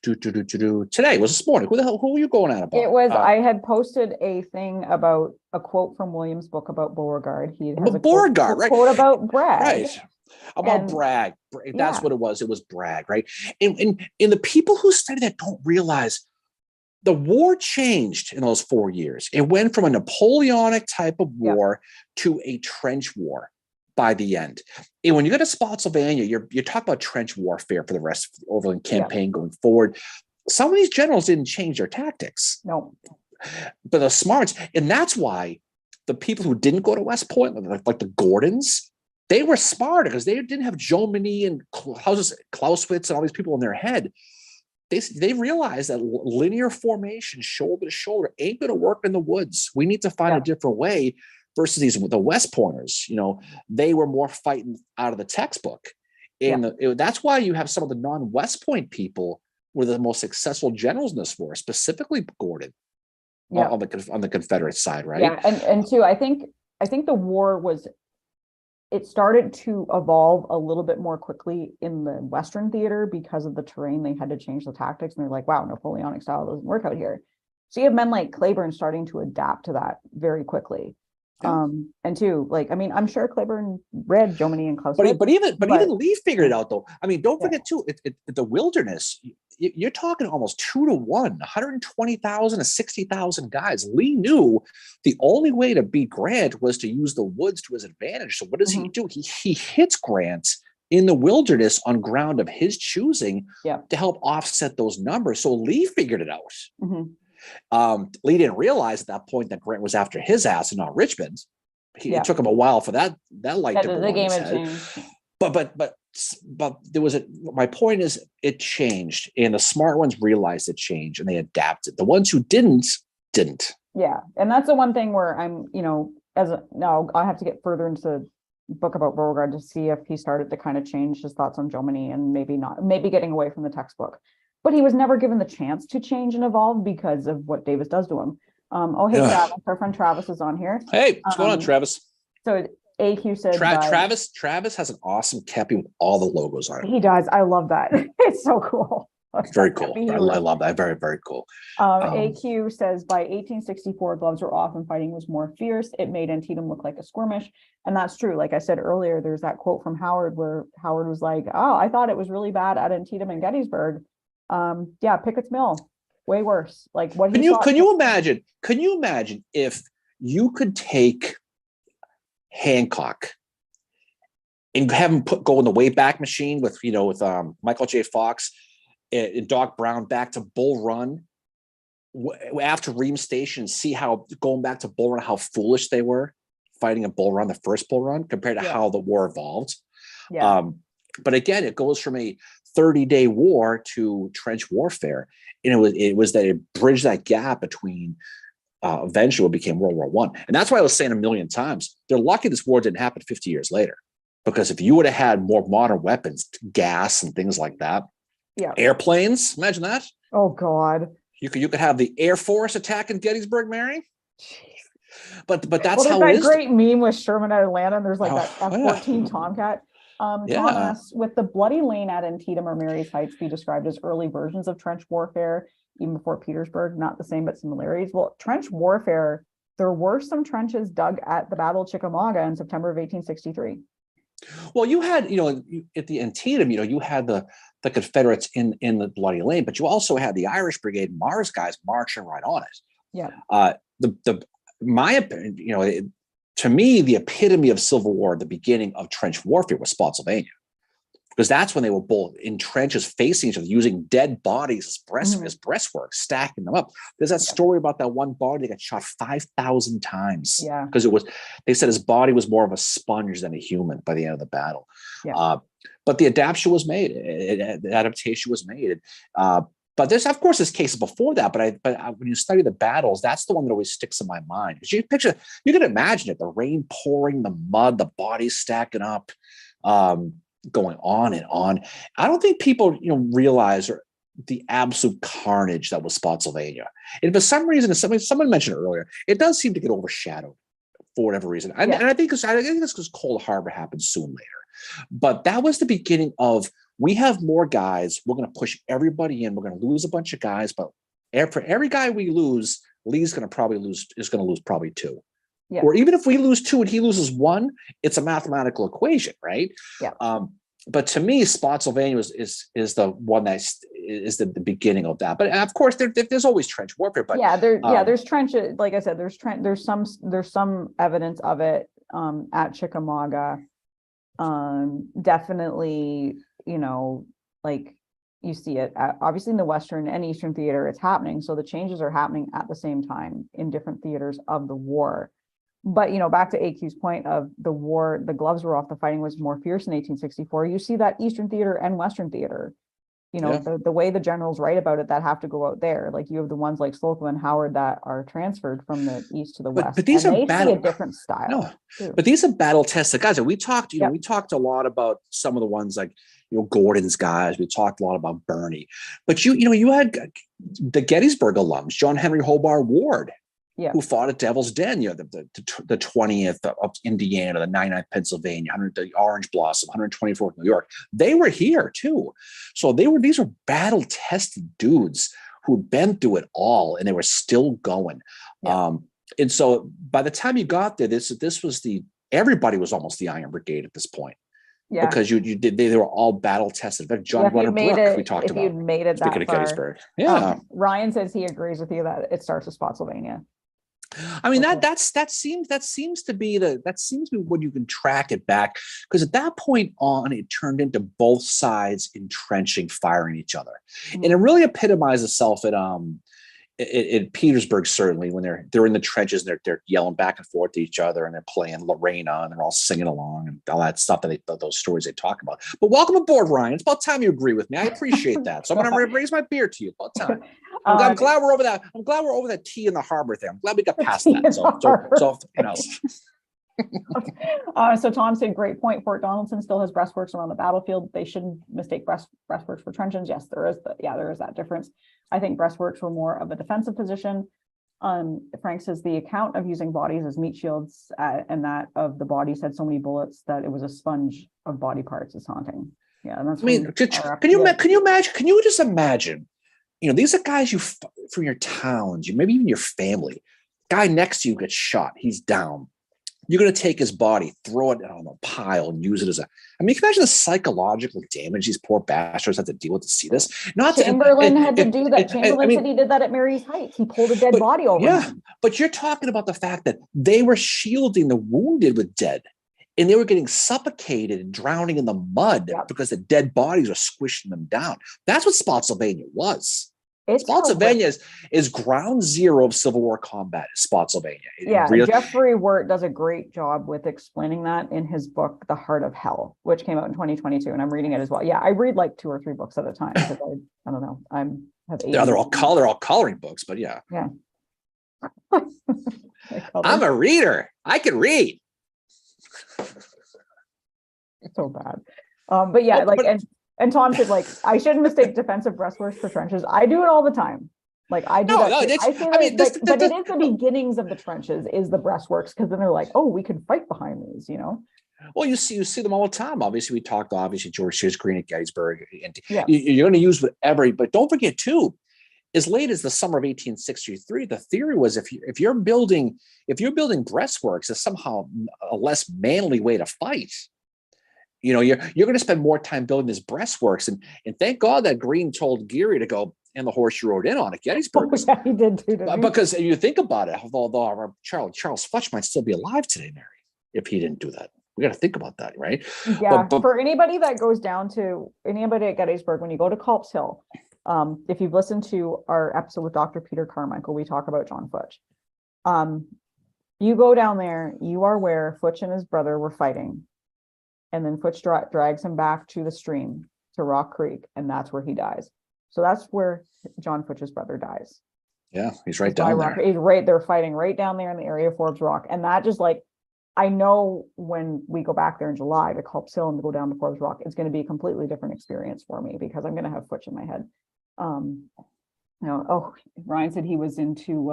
today, it was this morning. Who were you going at about? It was, I had posted a thing about a quote from William's book about Beauregard. He has a quote about Bragg. Right. About Bragg. That's what it was. It was Bragg, right? And the people who study that don't realize the war changed in those 4 years. It went from a Napoleonic type of war to a trench war by the end. And when you go to Spotsylvania, you're talking about trench warfare for the rest of the Overland campaign going forward. Some of these generals didn't change their tactics. No. But the smarts, and that's why the people who didn't go to West Point, like the Gordons, they were smarter because they didn't have Jomini and Clausewitz and all these people in their head. They realized that linear formation, shoulder to shoulder, ain't going to work in the woods. We need to find a different way versus the West Pointers. They were more fighting out of the textbook. And that's why you have some of the non-West Point people were the most successful generals in this war, specifically Gordon on the Confederate side, right? Yeah, and too, I think the war it started to evolve a little bit more quickly in the Western theater because of the terrain. They had to change the tactics, and they're like, wow, Napoleonic style doesn't work out here. So you have men like Claiborne starting to adapt to that very quickly. And too, I'm sure Claiborne read Jomini and Clausewitz. But even Lee figured it out though. Don't forget too, the Wilderness, you're talking almost 2 to 1, 120,000 to 60,000 guys. Lee knew the only way to beat Grant was to use the woods to his advantage. So what does he do? He hits Grant in the Wilderness on ground of his choosing to help offset those numbers. So Lee figured it out. Lee didn't realize at that point that Grant was after his ass and not Richmond. It took him a while for that light to the game had changed. But there was my point is it changed, and the smart ones realized it changed and they adapted. The ones who didn't. Yeah, and that's the one thing where I'm, now I have to get further into the book about Beauregard to see if he started to kind of change his thoughts on Jomini and maybe getting away from the textbook. But he was never given the chance to change and evolve because of what Davis does to him. Travis, our friend Travis is on here. Hey, what's going on, Travis? So AQ said Travis has an awesome kepi with all the logos on it. He does. I love that. It's so cool. Very cool. I love that. Very, very cool. AQ says by 1864, gloves were off and fighting was more fierce. It made Antietam look like a skirmish. And that's true. Like I said earlier, there's that quote from Howard where Howard was like, oh, I thought it was really bad at Antietam and Gettysburg. Yeah, Pickett's Mill, way worse. Like what can you imagine if you could take Hancock and have him go in the Wayback Machine with Michael J. Fox and Doc Brown back to Bull Run after Ream Station and see how going back to Bull Run, how foolish they were fighting a Bull Run, the first Bull Run, compared to how the war evolved. Yeah. But again, it goes from a 30-day war to trench warfare. And it was that it bridged that gap between eventually what became World War I. And that's why I was saying a million times, they're lucky this war didn't happen 50 years later. Because if you would have had more modern weapons, gas and things like that, airplanes, imagine that. Oh God. You could have the Air Force attacking Gettysburg, Mary. But that's how it is. That great meme with Sherman at Atlanta, and there's like that F-14 Tomcat. Thomas, with the Bloody Lane at Antietam or Marye's Heights be described as early versions of trench warfare, even before Petersburg, not the same, but similarities. Well, trench warfare, there were some trenches dug at the Battle of Chickamauga in September of 1863. Well, you had, at the Antietam, you had the Confederates in the Bloody Lane, but you also had the Irish Brigade Mars guys marching right on it. Yeah. My opinion, to me, the epitome of Civil War at the beginning of trench warfare was Spotsylvania, because that's when they were both in trenches facing each other, using dead bodies as breastwork, stacking them up. There's that story about that one body that got shot 5,000 times. Yeah. Because they said his body was more of a sponge than a human by the end of the battle. Yeah. But the adaptation was made. The adaptation was made. But there's, of course, there's cases before that. But when you study the battles, that's the one that always sticks in my mind. Because you can imagine it: the rain pouring, the mud, the bodies stacking up, going on and on. I don't think people, realize the absolute carnage that was Spotsylvania. And for some reason, someone mentioned earlier, it does seem to get overshadowed for whatever reason. And I think it's because Cold Harbor happened soon later. But that was the beginning of, we have more guys. We're going to push everybody in. We're going to lose a bunch of guys, but for every guy we lose, Lee's going to lose probably two. Yeah. Or even if we lose two and he loses one, it's a mathematical equation, right? Yeah. But to me, Spotsylvania is the one that is the beginning of that. But of course, there's always trench warfare. But there's trenches. Like I said, there's some evidence of it at Chickamauga. Definitely, like you see it obviously in the Western and Eastern theater, it's happening. So the changes are happening at the same time in different theaters of the war. But, back to AQ's point of the war, the gloves were off, the fighting was more fierce in 1864. You see that Eastern theater and Western theater, the way the generals write about it, that have to go out there. Like you have the ones like Slocum and Howard that are transferred from the East to the West. But these and are see a different style. No, but these are battle tested guys. And we talked, we talked a lot about some of the ones like, Gordon's guys. We talked a lot about Birney. But you had the Gettysburg alums, John Henry Hobart Ward. Yeah. Who fought at Devil's Den, the 20th of Indiana, the 99th Pennsylvania, the Orange Blossom, 124th New York. They were here too. So these were battle-tested dudes who'd been through it all, and they were still going. Yeah. And so by the time you got there, this was everybody was almost the Iron Brigade at this point. Yeah. Because they were all battle-tested. John Runner Brooke, we talked about. If you'd made it that far. Gettysburg. Yeah. Ryan says he agrees with you that it starts with Spotsylvania. I mean, that seems to be when you can track it back, because at that point on, it turned into both sides entrenching, firing each other, and it really epitomized itself at Petersburg, certainly, when they're in the trenches and they're yelling back and forth to each other and they're playing Lorena and they're all singing along and all that stuff those stories they talk about. But welcome aboard, Ryan. It's about time you agree with me. I appreciate that. So I'm going to raise my beer to you. About time. I'm glad we're over that. I'm glad we're over that tea in the harbor thing. I'm glad we got past that. So Tom said, great point. Fort Donelson still has breastworks around the battlefield. They shouldn't mistake breastworks for trenches. Yes, there is that difference. I think breastworks were more of a defensive position. Frank says the account of using bodies as meat shields and that of the bodies had so many bullets that it was a sponge of body parts is haunting. Yeah, and that's I mean, can you imagine? Can you just imagine? You know, these are guys from your towns, maybe even your family. Guy next to you gets shot. He's down. You're going to take his body, throw it on a pile, and use it as a. I mean, can you imagine the psychological damage these poor bastards had to deal with to see this? Chamberlain had to do that. Chamberlain said he did that at Mary's Heights. He pulled a dead body over. Yeah, but you're talking about the fact that they were shielding the wounded with dead, and they were getting suffocated and drowning in the mud because the dead bodies were squishing them down. That's what Spotsylvania was. Spotsylvania is ground zero of Civil War combat. Spotsylvania. Yeah, Jeffrey Wirt does a great job with explaining that in his book, The Heart of Hell, which came out in 2022, and I'm reading it as well. Yeah, I read like 2 or 3 books at a time because I don't know. They're all coloring books, but yeah. Yeah. I'm a reader. I can read. So bad. But yeah, and Tom said, like, I shouldn't mistake defensive breastworks for trenches. I do it all the time. Like, I do that. But it is the beginnings of the trenches is the breastworks, because then they're like, oh, we can fight behind these, you know? Well, you see them all the time. Obviously, we talked, George Sears Green at Gettysburg. And you're going to use whatever, but don't forget, too, as late as the summer of 1863, the theory was if you're building breastworks, it's somehow a less manly way to fight. You know, you're going to spend more time building these breastworks, and thank God that Greene told Geary to go in the horse you rode in on at Gettysburg. Oh, yeah, he did too. Because you think about it, although Charles Futch might still be alive today, Mary, if he didn't do that. We got to think about that, right? Yeah. But for anybody that goes down to anybody at Gettysburg, when you go to Culp's Hill, if you've listened to our episode with Dr. Peter Carmichael, we talk about John Futch. You go down there, you are where Futch and his brother were fighting. And then Futch drags him back to the stream, to Rock Creek, and that's where he dies. So that's where John Futch's brother dies. Yeah, he's right down there. He's right there fighting right down there in the area of Forbes Rock. And that just like, I know when we go back there in July to Culp's Hill and go down to Forbes Rock, it's going to be a completely different experience for me because I'm going to have Futch in my head. Ryan said he was into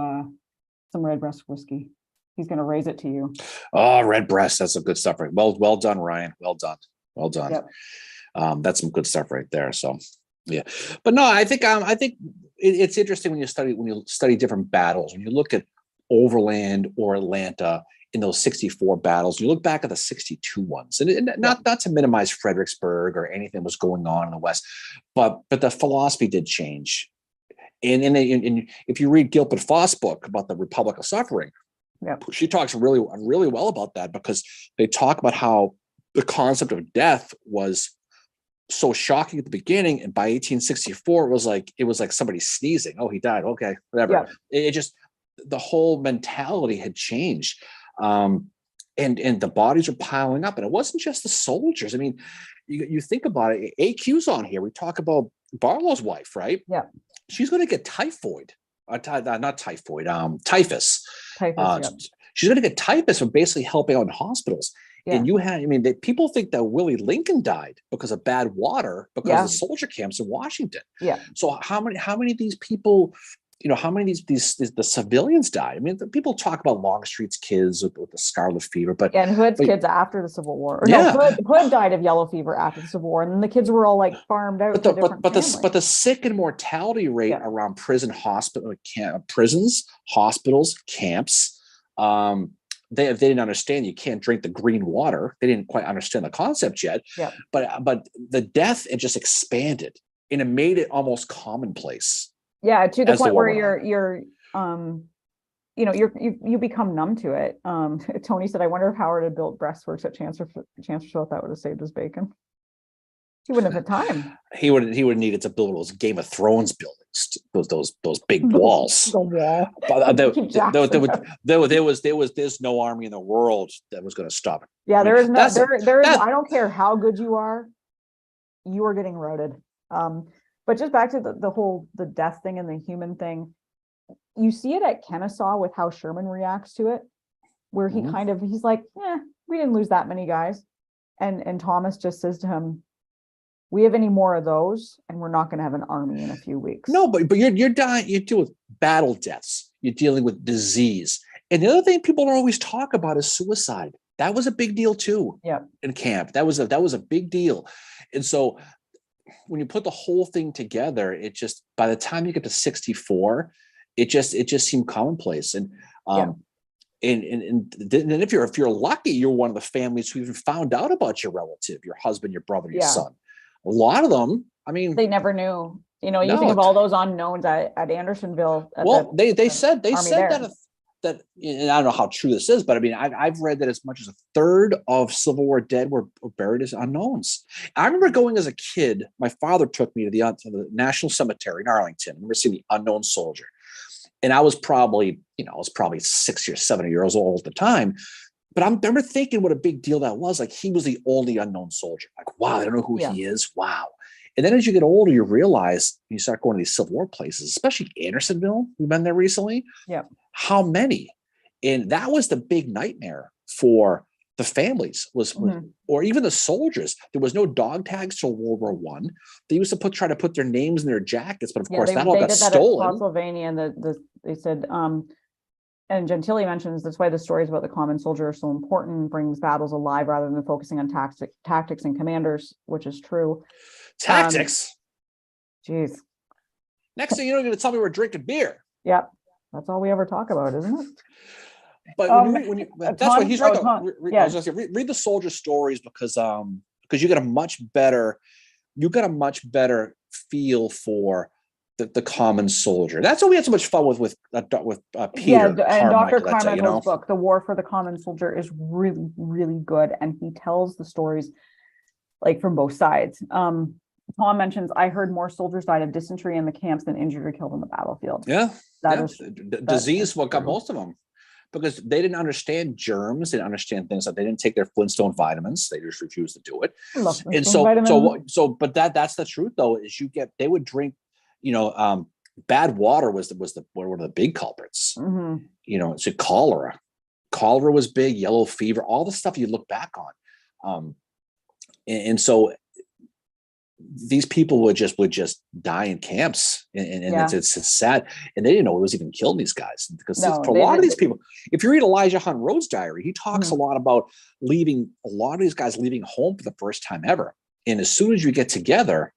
some Redbreast whiskey. He's going to raise it to you. Oh, Redbreast. That's some good stuff. Right. Well done, Ryan. Well done. Yep. That's some good stuff right there. So, yeah. But no, I think it's interesting when you study different battles. When you look at Overland or Atlanta in those 64 battles, you look back at the 62 ones, and not to minimize Fredericksburg or anything that was going on in the West, but the philosophy did change. And if you read Gilbert Foss' book about the Republic of Suffering, she talks really, really well about that, because they talk about how the concept of death was so shocking at the beginning, and by 1864 it was like somebody sneezing. Oh, he died. Okay, whatever. Yeah. It just, the whole mentality had changed, and the bodies are piling up, and it wasn't just the soldiers. I mean, you think about it. AQ's on here. We talk about Barlow's wife, right? Yeah, she's going to get typhoid. Not typhoid, typhus. She's going to get typhus from basically helping out in hospitals. Yeah. And people think that Willie Lincoln died because of bad water because of the soldier camps in Washington. Yeah. So how many of these people, how many of the civilians died? I mean, people talk about Longstreet's kids with the scarlet fever, and Hood's kids after the Civil War. Hood died of yellow fever after the Civil War, and then the kids were all like farmed out. But the sick and mortality rate around prisons, hospitals, camps, they didn't understand you can't drink the green water. They didn't quite understand the concept yet. Yeah. But the death, it just expanded, and it made it almost commonplace. Yeah, to the point where you become numb to it. Tony said, I wonder if Howard had built breastworks at Chancellorsville, that would have saved his bacon. He wouldn't have had time. He would have needed to build those Game of Thrones buildings, those big walls. The wall. There's no army in the world that was going to stop it. Yeah, I don't care how good you are getting routed. But just back to the death thing and the human thing, you see it at Kennesaw with how Sherman reacts to it, where he he's like, we didn't lose that many guys. And Thomas just says to him, we have any more of those, and we're not going to have an army in a few weeks. No, but you're dying. You deal with battle deaths. you're dealing with disease. And the other thing people don't always talk about is suicide. That was a big deal too. Yeah. In camp. That was a big deal. And so when you put the whole thing together, it just, by the time you get to 64, it just seemed commonplace. And and then if you're lucky, you're one of the families who even found out about your relative, your husband, your brother, your son. A lot of them, I mean, they never knew. You think of all those unknowns at Andersonville. They said that, and I don't know how true this is, but I mean, I've read that as much as a third of Civil War dead were buried as unknowns. I remember going as a kid. My father took me to the National Cemetery in Arlington. I remember seeing the unknown soldier, and I was probably 6 or 7 years old at the time. But I remember thinking what a big deal that was. Like, he was the only unknown soldier. Like, wow, I don't know who he is. Wow. And then as you get older, you realize, you start going to these Civil War places, especially Andersonville. We've been there recently. Yeah. How many? And that was the big nightmare for the families, or even the soldiers. There was no dog tags till World War I. They used to try to put their names in their jackets, but of course that all got stolen. Pennsylvania, and they said, and Gentili mentions that's why the stories about the common soldier are so important, brings battles alive rather than focusing on tactics and commanders, which is true. Tactics. Geez. Next thing you know, you're going to tell me we're drinking beer. Yep. That's all we ever talk about, isn't it? But that's what he's right. Read the soldier stories because you get a much better feel for the common soldier. That's why we had so much fun with Peter. Yeah, and Dr. Carmichael's book, The War for the Common Soldier, is really, really good, and he tells the stories like from both sides. Tom mentions, I heard more soldiers died of dysentery in the camps than injured or killed on the battlefield. Yeah, disease what got most of them, because they didn't understand germs, they didn't understand things like they didn't take their Flintstone vitamins, they just refused to do it. And but that's the truth though, is they would drink, bad water was one of the big culprits. So cholera was big, yellow fever, all the stuff you look back on. And so these people would just die in camps, and it's sad, and they didn't know it was even killing these guys, because for a lot of these people, if you read Elijah Hunt Rhodes' diary, he talks a lot about a lot of these guys leaving home for the first time ever, and as soon as you get together,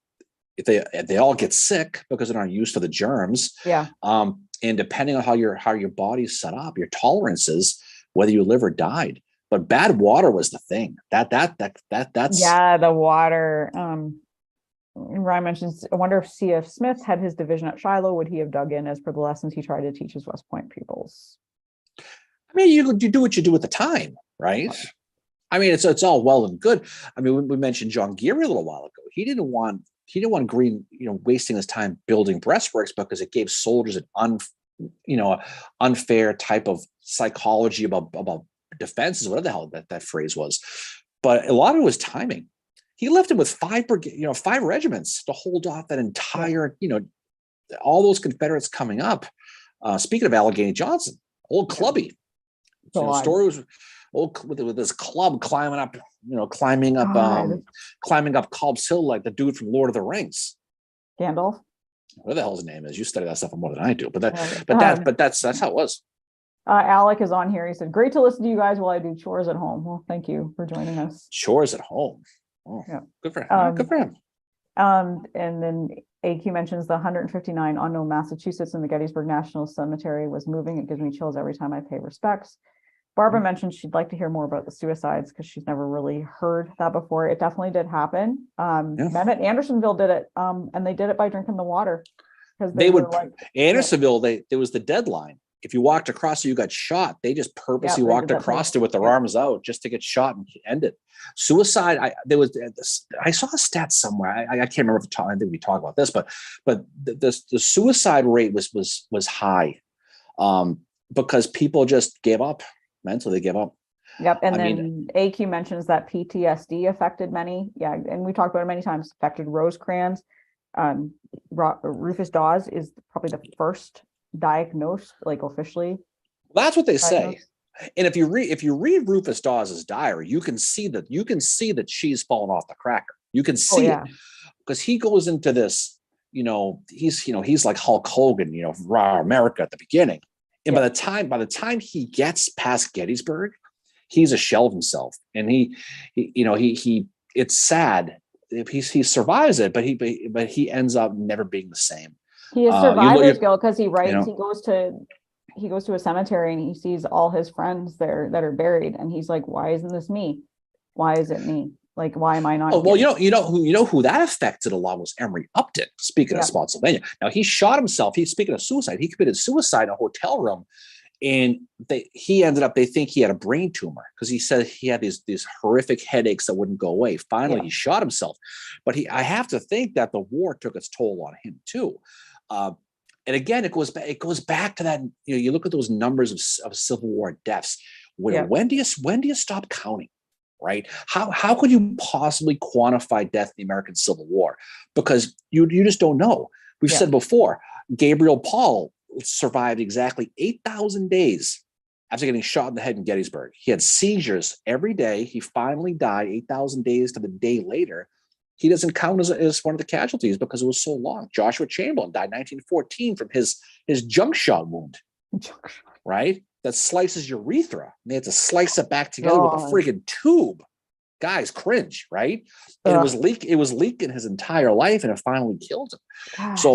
if they all get sick because they're not used to the germs, and depending on how your body's set up, your tolerances, whether you live or died. But bad water was the thing. That's the water. Ryan mentions, I wonder if C.F. Smith had his division at Shiloh, would he have dug in as per the lessons he tried to teach his West Point pupils? I mean, you do what you do at the time, right? I mean, it's all well and good. I mean, we mentioned John Geary a little while ago. He didn't want Greene, wasting his time building breastworks, because it gave soldiers an unfair type of psychology about defenses, whatever the hell that phrase was. But a lot of it was timing. He left him with 5 regiments to hold off that entire, all those Confederates coming up. Speaking of Allegheny Johnson, old Clubby. Story was old with his club climbing up Cobb's Hill like the dude from Lord of the Rings. Gandalf. What the hell his name is? You study that stuff more than I do. But that's how it was. Alec is on here. He said, "Great to listen to you guys while I do chores at home." Well, thank you for joining us. Chores at home. Oh, yeah. Good for him. Good for him. And then AQ mentions the 159 unknown Massachusetts in the Gettysburg National Cemetery was moving. It gives me chills every time I pay respects. Barbara mentioned she'd like to hear more about the suicides because she's never really heard that before. It definitely did happen. Mehmet Andersonville did it, and they did it by drinking the water. Because Andersonville, there was the deadline. If you walked across it, you got shot. They just purposely walked across it with their arms out just to get shot and end it. Suicide. I saw a stat somewhere. I can't remember I think we talked about this, but the suicide rate was high, because people just gave up mentally. They gave up. Yep. And then AQ mentions that PTSD affected many. Yeah, and we talked about it many times. Affected Rosecrans. Rufus Dawes is probably the first diagnosed, like officially. That's what they say. And if you read Rufus Dawes's diary, you can see that she's fallen off the cracker. You can see it, because he goes into this, he's like Hulk Hogan, Raw America at the beginning, And by the time he gets past Gettysburg, he's a shell of himself. And he it's sad. He survives it, but he ends up never being the same. He has survivor's guilt because he writes, you know, he goes to a cemetery and he sees all his friends there that are buried, and he's like, why isn't this me? Why is it me? Like, why am I not? Oh, well, you know who that affected a lot was Emory Upton. Speaking of Spotsylvania, now he shot himself. Speaking of suicide, he committed suicide in a hotel room, and they think he had a brain tumor because he said he had these horrific headaches that wouldn't go away. Finally, he shot himself, but I have to think that the war took its toll on him too. And again, it goes back to that. You look at those numbers of Civil War deaths. When do you stop counting? Right? How could you possibly quantify death in the American Civil War? Because you just don't know. We've said before, Gabriel Paul survived exactly 8,000 days after getting shot in the head in Gettysburg. He had seizures every day. He finally died 8,000 days to the day later. He doesn't count as one of the casualties because it was so long. Joshua Chamberlain died in 1914 from his junk shot wound. Right? That slices your urethra. They had to slice it back together with a friggin' tube. Guys, cringe, right? And it was leaking his entire life, and it finally killed him. Gosh,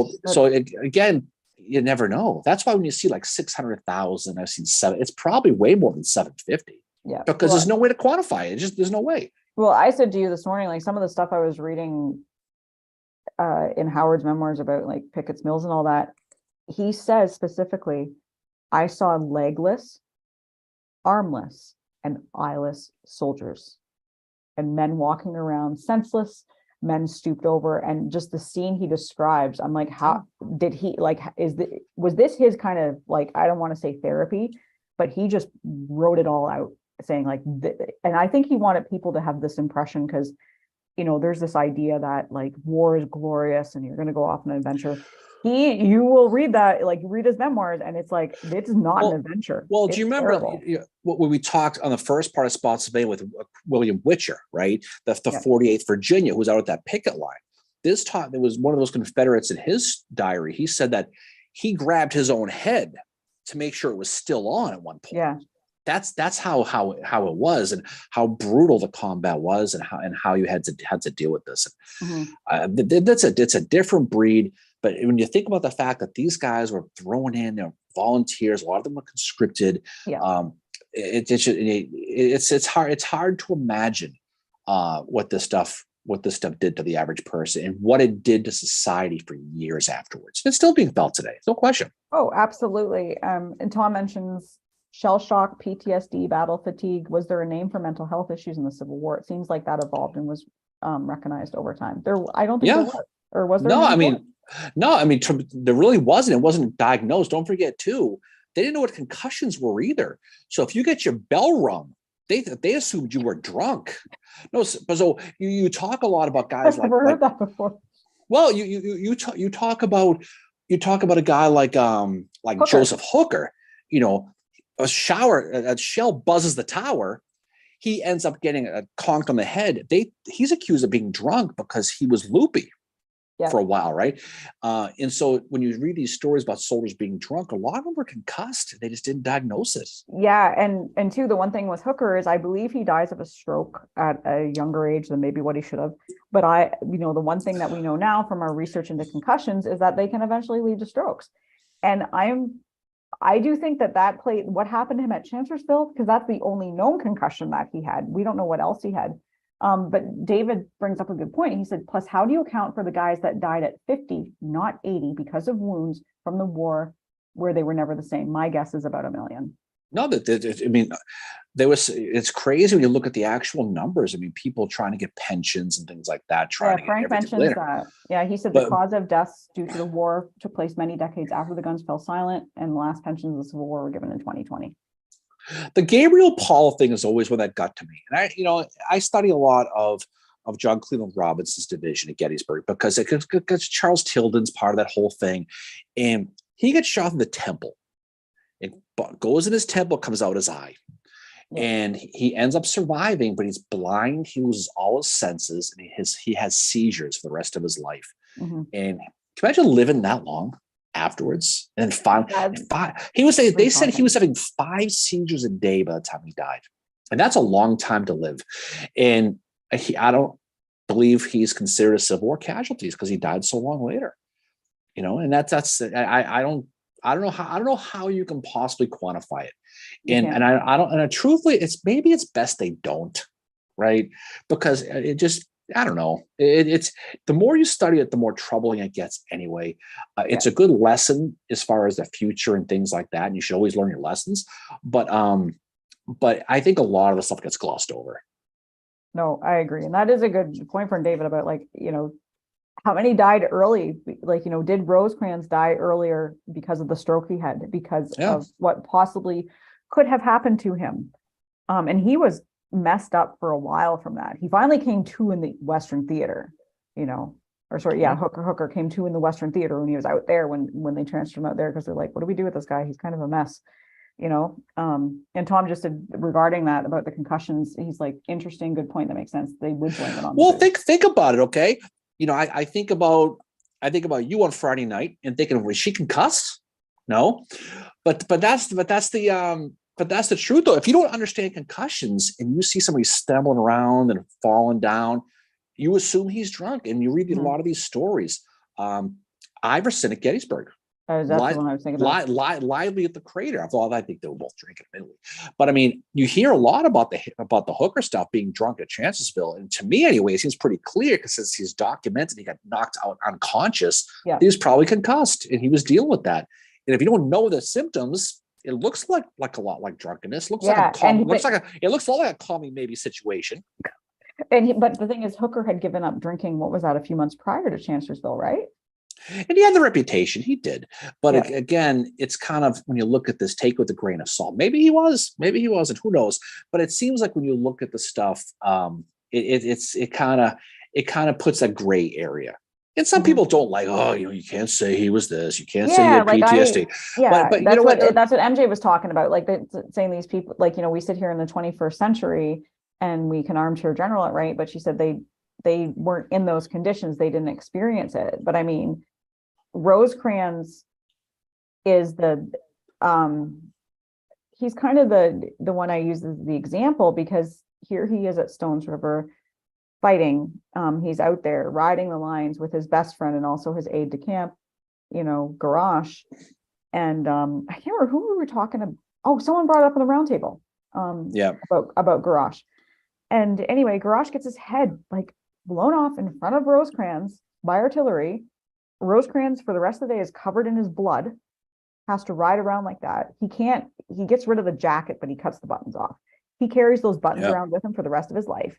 again, you never know. That's why when you see like 600,000, I've seen 7. It's probably way more than 750. Yeah, because there's no way to quantify it. There's no way. Well, I said to you this morning, like some of the stuff I was reading in Howard's memoirs about like Pickett's Mills and all that. He says specifically, I saw legless, armless, and eyeless soldiers, and men walking around senseless, men stooped over, and just the scene he describes. I'm like, how did he was this his kind of like, I don't want to say therapy, but he just wrote it all out, saying like, and I think he wanted people to have this impression because, there's this idea that like war is glorious and you're going to go off on an adventure. You will read that, like read his memoirs, and it's like, it's not an adventure. Well, do you remember when we talked on the first part of Spotsylvania with William Witcher, right? The 48th Virginia, who was out at that picket line. There was one of those Confederates in his diary. He said that he grabbed his own head to make sure it was still on at one point. Yeah. That's how it was, and how brutal the combat was, and how you had to deal with this. It's a different breed. But when you think about the fact that these guys were thrown in, they're volunteers, a lot of them were conscripted. It's hard to imagine what this stuff did to the average person and what it did to society for years afterwards. It's still being felt today, no question. Oh, absolutely. And Tom mentions shell shock, PTSD, battle fatigue. Was there a name for mental health issues in the Civil War? It seems like that evolved and was recognized over time. I don't think there was. Or was there? No, I mean, there really wasn't. It wasn't diagnosed. Don't forget, too, they didn't know what concussions were either. So if you get your bell rung, they assumed you were drunk. No, so you talk a lot about guys. I've never heard that before. Well, you talk about a guy like Hooker. Joseph Hooker. A shell buzzes the tower. He ends up getting conked on the head. He's accused of being drunk because he was loopy. For a while, right? And so when you read these stories about soldiers being drunk, a lot of them were concussed. They just didn't diagnose it. Yeah, and too, the one thing with Hooker is I believe he dies of a stroke at a younger age than maybe what he should have. But the one thing that we know now from our research into concussions is that they can eventually lead to strokes. And I do think that played what happened to him at Chancellorsville, because that's the only known concussion that he had. We don't know what else he had. But David brings up a good point. He said, plus, how do you account for the guys that died at 50, not 80, because of wounds from the war where they were never the same? My guess is about 1 million. No, it's crazy when you look at the actual numbers. I mean, people trying to get pensions and things like that. Frank mentions that. Yeah, he said the cause of deaths due to the war took place many decades after the guns fell silent, and the last pensions of the Civil War were given in 2020. The Gabriel Paul thing is always one that got to me. And I study a lot of John Cleveland Robinson's division at Gettysburg because Charles Tilden's part of that whole thing. And he gets shot in the temple. It goes in his temple, comes out his eye. Yeah. And he ends up surviving, but he's blind. He loses all his senses, and he has seizures for the rest of his life. Mm-hmm. And can you imagine living that long? afterwards. And then That's he was saying, they pretty said he shocking. was having 5 seizures a day by the time he died. And that's a long time to live. And I don't believe he's considered a Civil War casualty because he died so long later. And I don't know how you can possibly quantify it. And I don't, and truthfully, it's best they don't, right? Because it just, I don't know. It's the more you study it, the more troubling it gets anyway. It's a good lesson as far as the future and things like that. And you should always learn your lessons. But I think a lot of the stuff gets glossed over. No, I agree. And that is a good point from David about like, how many died early? Like, did Rosecrans die earlier because of the stroke he had, because of what possibly could have happened to him? And he was messed up for a while from that. He finally came to in the Western Theater, Hooker came to in the Western Theater when he was out there when they transferred him out there because they're like, what do we do with this guy? He's kind of a mess. And Tom just said regarding that about the concussions, he's like, interesting, good point. That makes sense. They would blame it on. Well, think about it. Okay. I think about you on Friday night and thinking, was she concussed? No, but that's the truth though. If you don't understand concussions and you see somebody stumbling around and falling down, you assume he's drunk. And you read a lot of these stories. Iverson at Gettysburg. That's the one I was thinking about. Lively at the crater. I think they were both drinking admittedly. But I mean, you hear a lot about the Hooker stuff being drunk at Chancellorsville. And to me anyway, it seems pretty clear because since he's documented, he got knocked out unconscious. Yeah. He was probably concussed and he was dealing with that. And if you don't know the symptoms, it looks like a lot like drunkenness. It looks a lot like a call me maybe situation. But the thing is, Hooker had given up drinking. What was that? A few months prior to Chancellorsville, right? And he had the reputation, he did. But again, it's kind of, when you look at this, take with a grain of salt. Maybe he was, maybe he wasn't, who knows? But it seems like when you look at the stuff, it kind of puts a gray area. And some people don't like, you can't say he was this, you can't say he had PTSD. But that's what MJ was talking about. Like saying these people, like, we sit here in the 21st century and we can armchair general it, right? But she said they weren't in those conditions, they didn't experience it. But I mean, Rosecrans is he's kind of the one I use as the example, because here he is at Stones River fighting. He's out there riding the lines with his best friend and also his aide de camp, Garrosh. And I can't remember who we were talking about. Oh, someone brought it up on the round table about Garrosh. And anyway, Garrosh gets his head like blown off in front of Rosecrans by artillery. Rosecrans for the rest of the day is covered in his blood, has to ride around like that. He gets rid of the jacket, but he cuts the buttons off. He carries those buttons around with him for the rest of his life.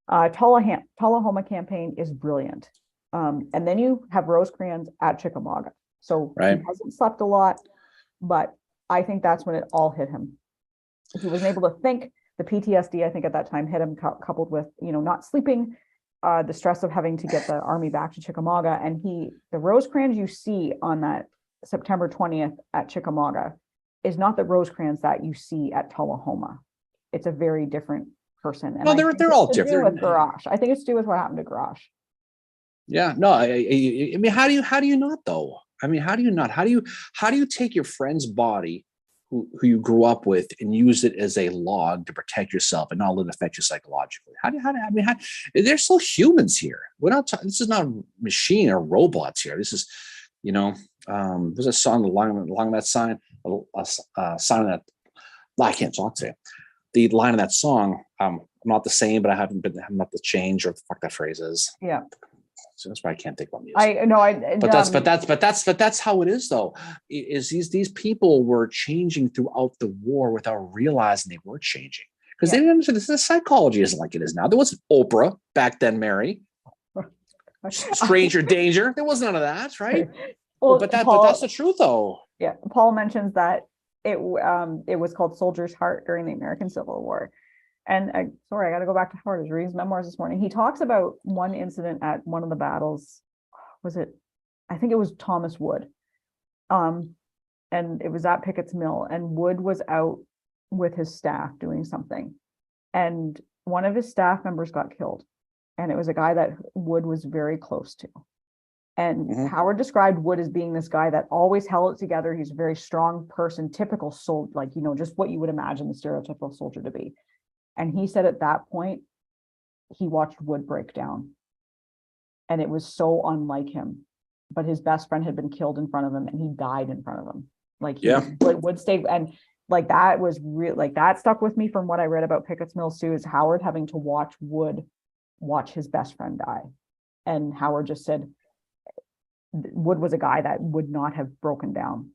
Tullahoma campaign is brilliant. And then you have Rosecrans at Chickamauga. So he hasn't slept a lot, but I think that's when it all hit him. He wasn't able to think. The PTSD, I think at that time hit him, coupled with, not sleeping, the stress of having to get the army back to Chickamauga. And the Rosecrans you see on that September 20th at Chickamauga is not the Rosecrans that you see at Tullahoma. It's a very different person. And they're all different. With Garrosh. I think it's to do with what happened to Garrosh. Yeah, no, I mean, how do you not though? I mean, how do you not? How do you take your friend's body who you grew up with and use it as a log to protect yourself and not let it affect you psychologically? They're still humans here. This is not a machine or robots here. This is, there's a song along that sign, sign that I can't talk to. The line of that song, I'm not the same, but I'm not the change, or the fuck that phrase is. Yeah. So that's why I can't think about music. But that's how it is though. Is these people were changing throughout the war without realizing they were changing, because they didn't understand the psychology isn't like it is now. There wasn't Oprah back then, Mary. Stranger danger. There wasn't none of that, right? Well, but that's the truth though. Yeah. Paul mentions that it was called Soldier's Heart during the American Civil War. And I got to go back to Howard. I was reading his memoirs this morning. He talks about one incident at one of the battles. I think it was Thomas Wood. And it was at Pickett's Mill, and Wood was out with his staff doing something. And one of his staff members got killed. And it was a guy that Wood was very close to. And Howard described Wood as being this guy that always held it together. He's a very strong person, typical soldier, like, you know, just what you would imagine the stereotypical soldier to be. And he said at that point, he watched Wood break down. And it was so unlike him. But his best friend had been killed in front of him and he died in front of him. Like, Wood stayed. And like, that was real, like, that stuck with me from what I read about Pickett's Mills too, is Howard having to watch Wood watch his best friend die. And Howard just said, Wood was a guy that would not have broken down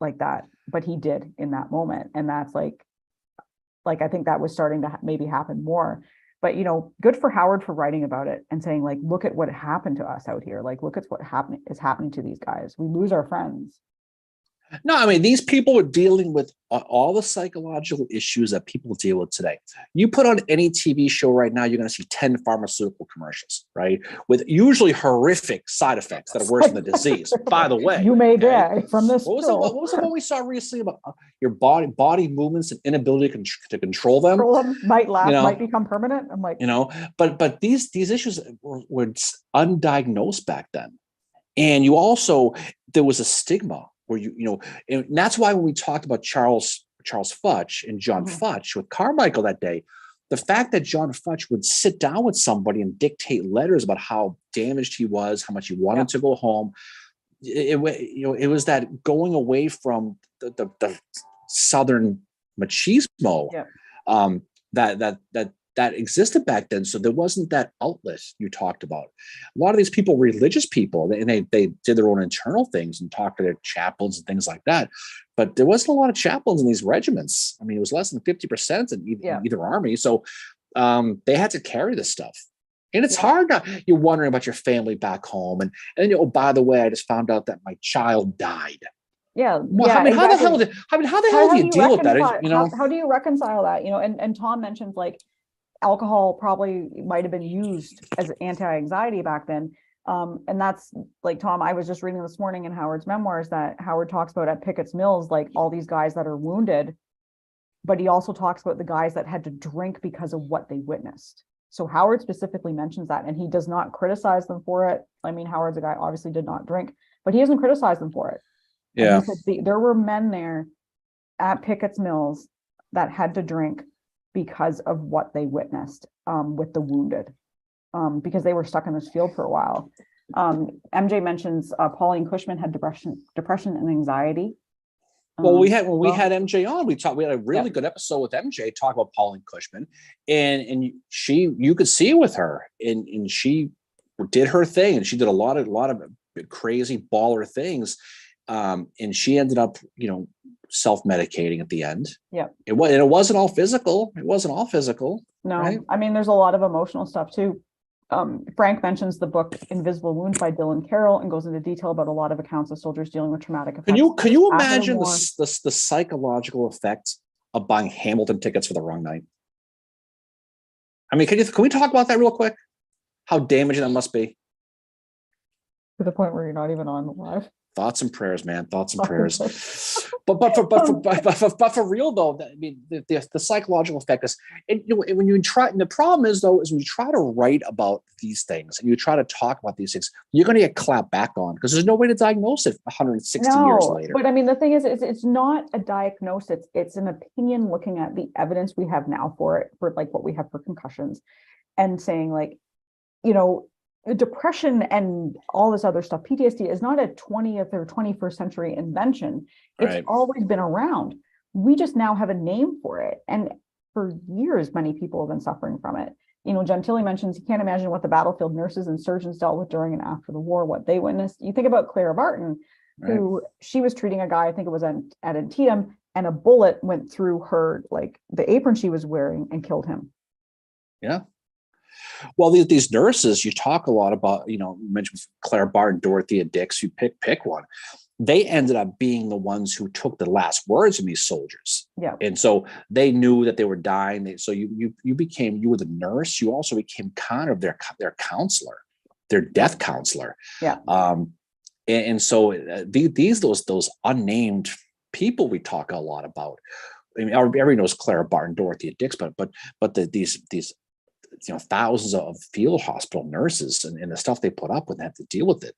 like that, but he did in that moment. And that's like, I think that was starting to maybe happen more, but, you know, good for Howard for writing about it and saying like, look at what happened to us out here. Like, look at what is happening to these guys. We lose our friends. No, I mean, these people were dealing with all the psychological issues that people deal with today. You put on any TV show right now, you're going to see 10 pharmaceutical commercials, right? With usually horrific side effects that are worse than the disease. By the way, you may die from this. What was the one we saw recently about your body movements and inability to control them? Might last, might become permanent. I'm like, you know, but these issues were undiagnosed back then. And you also, there was a stigma where you know, and that's why when we talked about Charles Futch and John Futch with Carmichael that day, the fact that John Futch would sit down with somebody and dictate letters about how damaged he was, how much he wanted to go home, it was that going away from the Southern machismo that existed back then. So there wasn't that outlet you talked about. A lot of these people, religious people, and they did their own internal things and talked to their chaplains and things like that. But there wasn't a lot of chaplains in these regiments. I mean, it was less than 50% in either army. So they had to carry this stuff. And it's hard now. You're wondering about your family back home. And oh, by the way, I just found out that my child died. Yeah. Well, I mean, exactly. How the hell do you deal with that? You know, how do you reconcile that? You know, and Tom mentions like, alcohol probably might have been used as anti-anxiety back then. And that's like, Tom, I was just reading this morning in Howard's memoirs that Howard talks about at Pickett's Mills, like all these guys that are wounded, but he also talks about the guys that had to drink because of what they witnessed. So Howard specifically mentions that, and he does not criticize them for it. I mean, Howard's a guy obviously did not drink, but he doesn't criticize them for it. Yeah. And he said there were men there at Pickett's Mills that had to drink because of what they witnessed with the wounded, because they were stuck in this field for a while. MJ mentions Pauline Cushman had depression and anxiety. Well, we had MJ on, we had a really good episode with MJ talk about Pauline Cushman, and you could see it with her, and she did her thing, and she did a lot of crazy baller things, and she ended up, you know, self-medicating at the end. Yeah. It wasn't all physical. No, right? I mean, there's a lot of emotional stuff too. Frank mentions the book Invisible Wounds by Dylan Carroll and goes into detail about a lot of accounts of soldiers dealing with traumatic effects. Can you imagine the psychological effect of buying Hamilton tickets for the wrong night? I mean, can we talk about that real quick? How damaging that must be. To the point where you're not even on live. Thoughts and prayers, man. Thoughts and prayers. But for real though, I mean, the psychological effect is, and, you know, when you try, and the problem is though, is when you try to write about these things and you try to talk about these things, you're going to get clapped back on because there's no way to diagnose it 160 years later. But I mean, the thing is, it's not a diagnosis. It's an opinion looking at the evidence we have now for it, for like what we have for concussions, and saying like, you know, depression and all this other stuff, PTSD is not a 20th or 21st century invention. It's always been around. We just now have a name for it. And for years, many people have been suffering from it. You know, Gentili mentions, you can't imagine what the battlefield nurses and surgeons dealt with during and after the war, what they witnessed. You think about Clara Barton, who she was treating a guy, I think it was at Antietam, and a bullet went through her, like the apron she was wearing, and killed him. Yeah. Well, these nurses, you talk a lot about, you know, you mentioned Clara Barton, Dorothea Dix, you pick one. They ended up being the ones who took the last words from these soldiers. Yeah. And so they knew that they were dying. So you were the nurse. You also became kind of their counselor, their death counselor. Yeah. And so those unnamed people we talk a lot about. I mean, everybody knows Clara Barton, Dorothea Dix, but these thousands of field hospital nurses and the stuff they put up with and have to deal with it.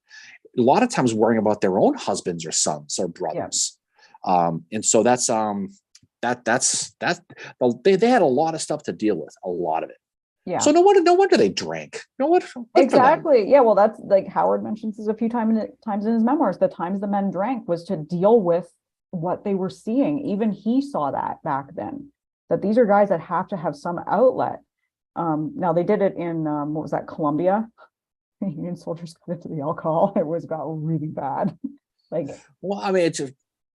A lot of times worrying about their own husbands or sons or brothers. And so they had a lot of stuff to deal with, a lot of it. Yeah. So no wonder they drank. Exactly. Yeah. Well, that's like Howard mentions this a few times in his memoirs. The times the men drank was to deal with what they were seeing. Even he saw that back then, that these are guys that have to have some outlet. Now they did it in what was that, Colombia? Union soldiers got into the alcohol. It got really bad. Well, I mean, it's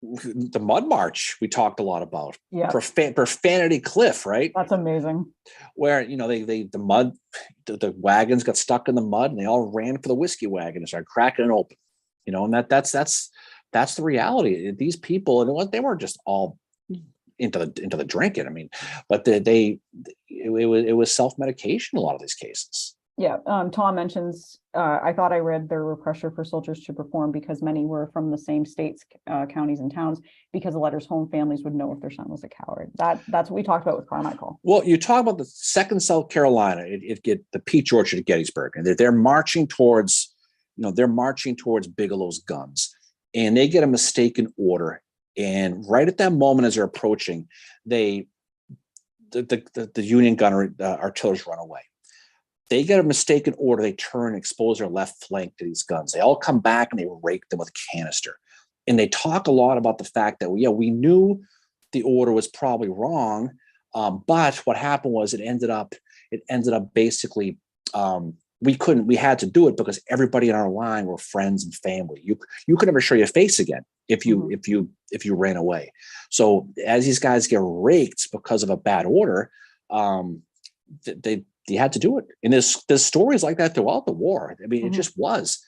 the Mud March we talked a lot about. Yeah. Profanity Cliff, right? That's amazing. Where the wagons got stuck in the mud and they all ran for the whiskey wagon and started cracking it open. And that's the reality. These people, and they weren't just all into the drinking. I mean, but it was self-medication in a lot of these cases. Yeah. Tom mentions, I thought I read there were pressure for soldiers to perform because many were from the same states, counties, and towns, because the letters home families would know if their son was a coward. That's what we talked about with Carmichael. Well, you talk about the 2nd South Carolina, the Peach Orchard at Gettysburg, and they're marching towards, Bigelow's guns, and they get a mistaken order. And right at that moment, as they're approaching, the Union gunner artillerists run away. They get a mistaken order. They turn and expose their left flank to these guns. They all come back and they rake them with canister. And they talk a lot about the fact that, we knew the order was probably wrong. But what happened was it ended up basically, we had to do it because everybody in our line were friends and family. You could never show your face again if you ran away. So as these guys get raked because of a bad order, they had to do it. And there's stories like that throughout the war. I mean, it just was,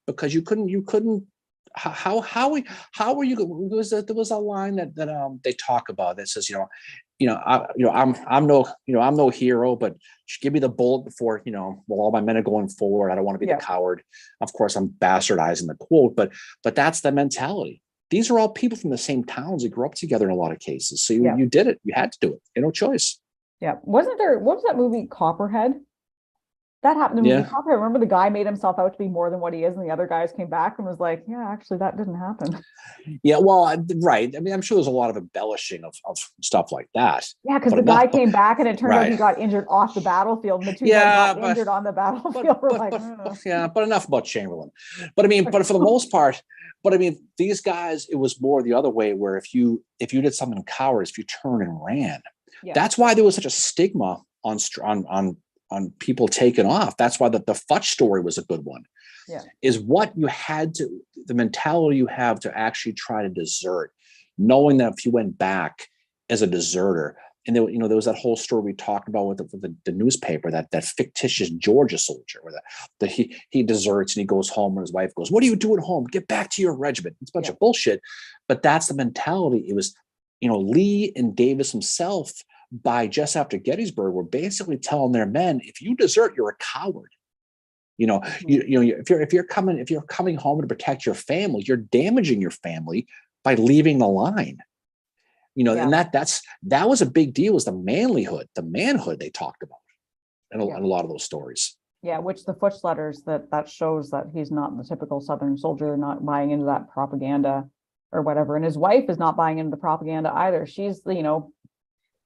because you couldn't, how were you? There was a line that they talk about that says, I'm no hero, but give me the bullet before, all my men are going forward. I don't want to be the coward. Of course, I'm bastardizing the quote, but that's the mentality. These are all people from the same towns that grew up together in a lot of cases. So you did it. You had to do it. No choice. Yeah. What was that movie, Copperhead? That happened in the movie Copperhead. Remember, the guy made himself out to be more than what he is, and the other guys came back and was like, yeah, actually, that didn't happen. Yeah, well, right. I mean, I'm sure there's a lot of embellishing of stuff like that. Yeah, because the guy came back and it turned out he got injured off the battlefield, and the two guys got injured on the battlefield. But enough about Chamberlain. But I mean, but for the most part, these guys, it was more the other way, where if you did something cowardice, if you turned and ran, that's why there was such a stigma on people taking off. That's why the Futch story was a good one. Yeah. Is what you had to, the mentality you have to actually try to desert, knowing that if you went back as a deserter, and there was that whole story we talked about with the newspaper, that fictitious Georgia soldier, where that he deserts and he goes home and his wife goes, "What are you doing at home? Get back to your regiment." It's a bunch of bullshit, but that's the mentality. It was, Lee and Davis himself, by just after Gettysburg, were basically telling their men, if you desert, you're a coward. If you're coming home to protect your family, you're damaging your family by leaving the line. And that was a big deal, was the manhood they talked about in a lot of those stories. Yeah, which the Futch letters, that shows that he's not the typical Southern soldier, not buying into that propaganda or whatever. And his wife is not buying into the propaganda either. She's,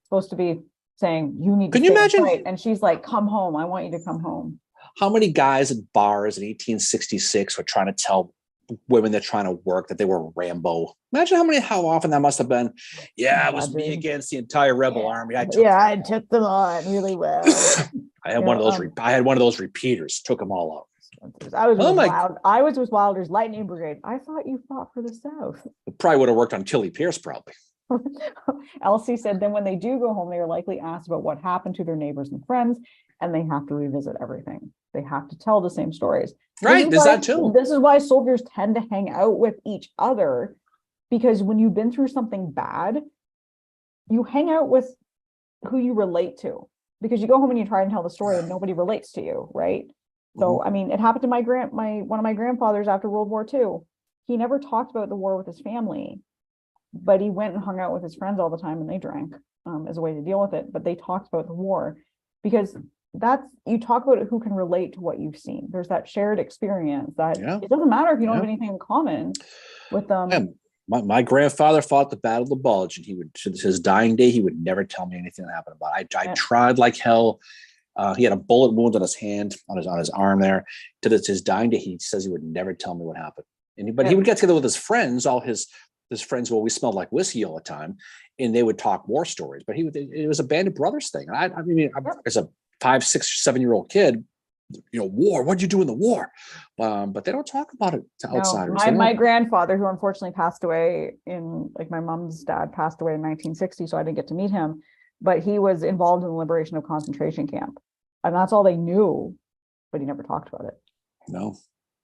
supposed to be saying, you need to stay imagine? And she's like, come home. I want you to come home. How many guys at bars in 1866 were trying to tell women they're trying to work that they were Rambo? Imagine how often that must have been. Yeah, it was me against the entire rebel army. I took them on really well. I had one of those repeaters, took them all out. I was with Wilder's Lightning Brigade. I thought you fought for the South. It probably would have worked on Tilly Pierce, probably. Elsie said, then when they do go home, they are likely asked about what happened to their neighbors and friends, and they have to revisit everything. They have to tell the same stories. Right, there's that too. This is why soldiers tend to hang out with each other, because when you've been through something bad, you hang out with who you relate to, because you go home and you try and tell the story and nobody relates to you, right? So, I mean, it happened to one of my grandfathers after World War II. He never talked about the war with his family, but he went and hung out with his friends all the time, and they drank as a way to deal with it. But they talked about the war, because you talk about it, who can relate to what you've seen. There's that shared experience that Yeah. it doesn't matter if you don't Yeah. have anything in common with them. Yeah. My grandfather fought the Battle of the Bulge, and he would, to his dying day, he would never tell me anything that happened about it. I tried like hell. He had a bullet wound on his hand, on his arm there. To his dying day, he says he would never tell me what happened. But he would get together with his friends, all his friends. Well, we smelled like whiskey all the time, and they would talk war stories. But it was a Band of Brothers thing. I mean, as a 5, 6, 7-year-old kid, war. What'd you do in the war? But they don't talk about it to outsiders. My grandfather, who unfortunately passed away my mom's dad passed away in 1960, so I didn't get to meet him. But he was involved in the liberation of concentration camp, and that's all they knew. But he never talked about it. No.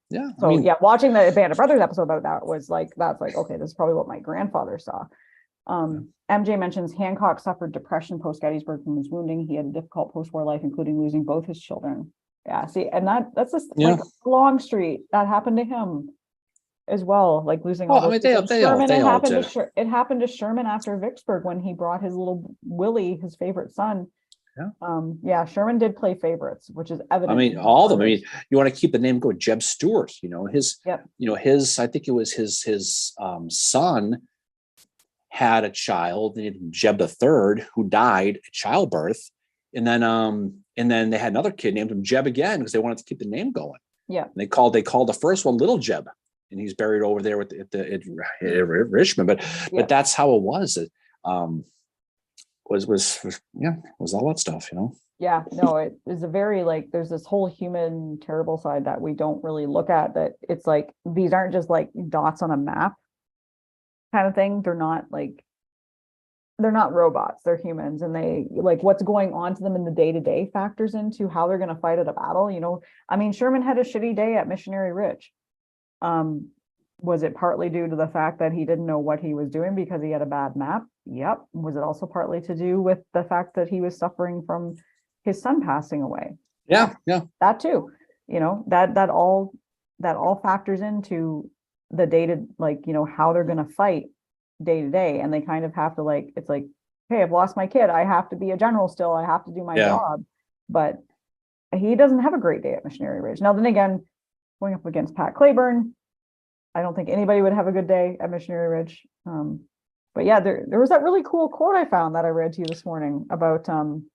Yeah. So watching the Band of Brothers episode about that was okay, this is probably what my grandfather saw. MJ mentions Hancock suffered depression post Gettysburg from his wounding. He had a difficult post-war life, including losing both his children. Yeah, see, and that's just like Longstreet. That happened to him as well, like losing all those. It happened to Sherman after Vicksburg when he brought his little Willie, his favorite son. Yeah. Sherman did play favorites, which is evident. I mean, all of them. I mean, you want to keep the name going. Jeb Stuart, I think it was his son had a child named Jeb III who died at childbirth. And then they had another kid named him Jeb again because they wanted to keep the name going. Yeah. And they called the first one Little Jeb, and he's buried over there at Richmond. But that's how it was. It was all that stuff, Yeah, no, it is a very there's this whole human terrible side that we don't really look at, that it's like these aren't just like dots on a map kind of thing. They're not robots, they're humans, and they what's going on to them in the day-to-day factors into how they're going to fight at a battle. I mean, Sherman had a shitty day at Missionary Ridge. Was it partly due to the fact that he didn't know what he was doing because he had a bad map? Yep. Was it also partly to do with the fact that he was suffering from his son passing away? Yeah. That too. That all factors into the data, how they're going to fight day to day. And they kind of have to it's like, hey, I've lost my kid. I have to be a general still. I have to do my job. But he doesn't have a great day at Missionary Ridge. Now, then again, going up against Pat Claiborne, I don't think anybody would have a good day at Missionary Ridge. But yeah, there was that really cool quote I found that I read to you this morning about, found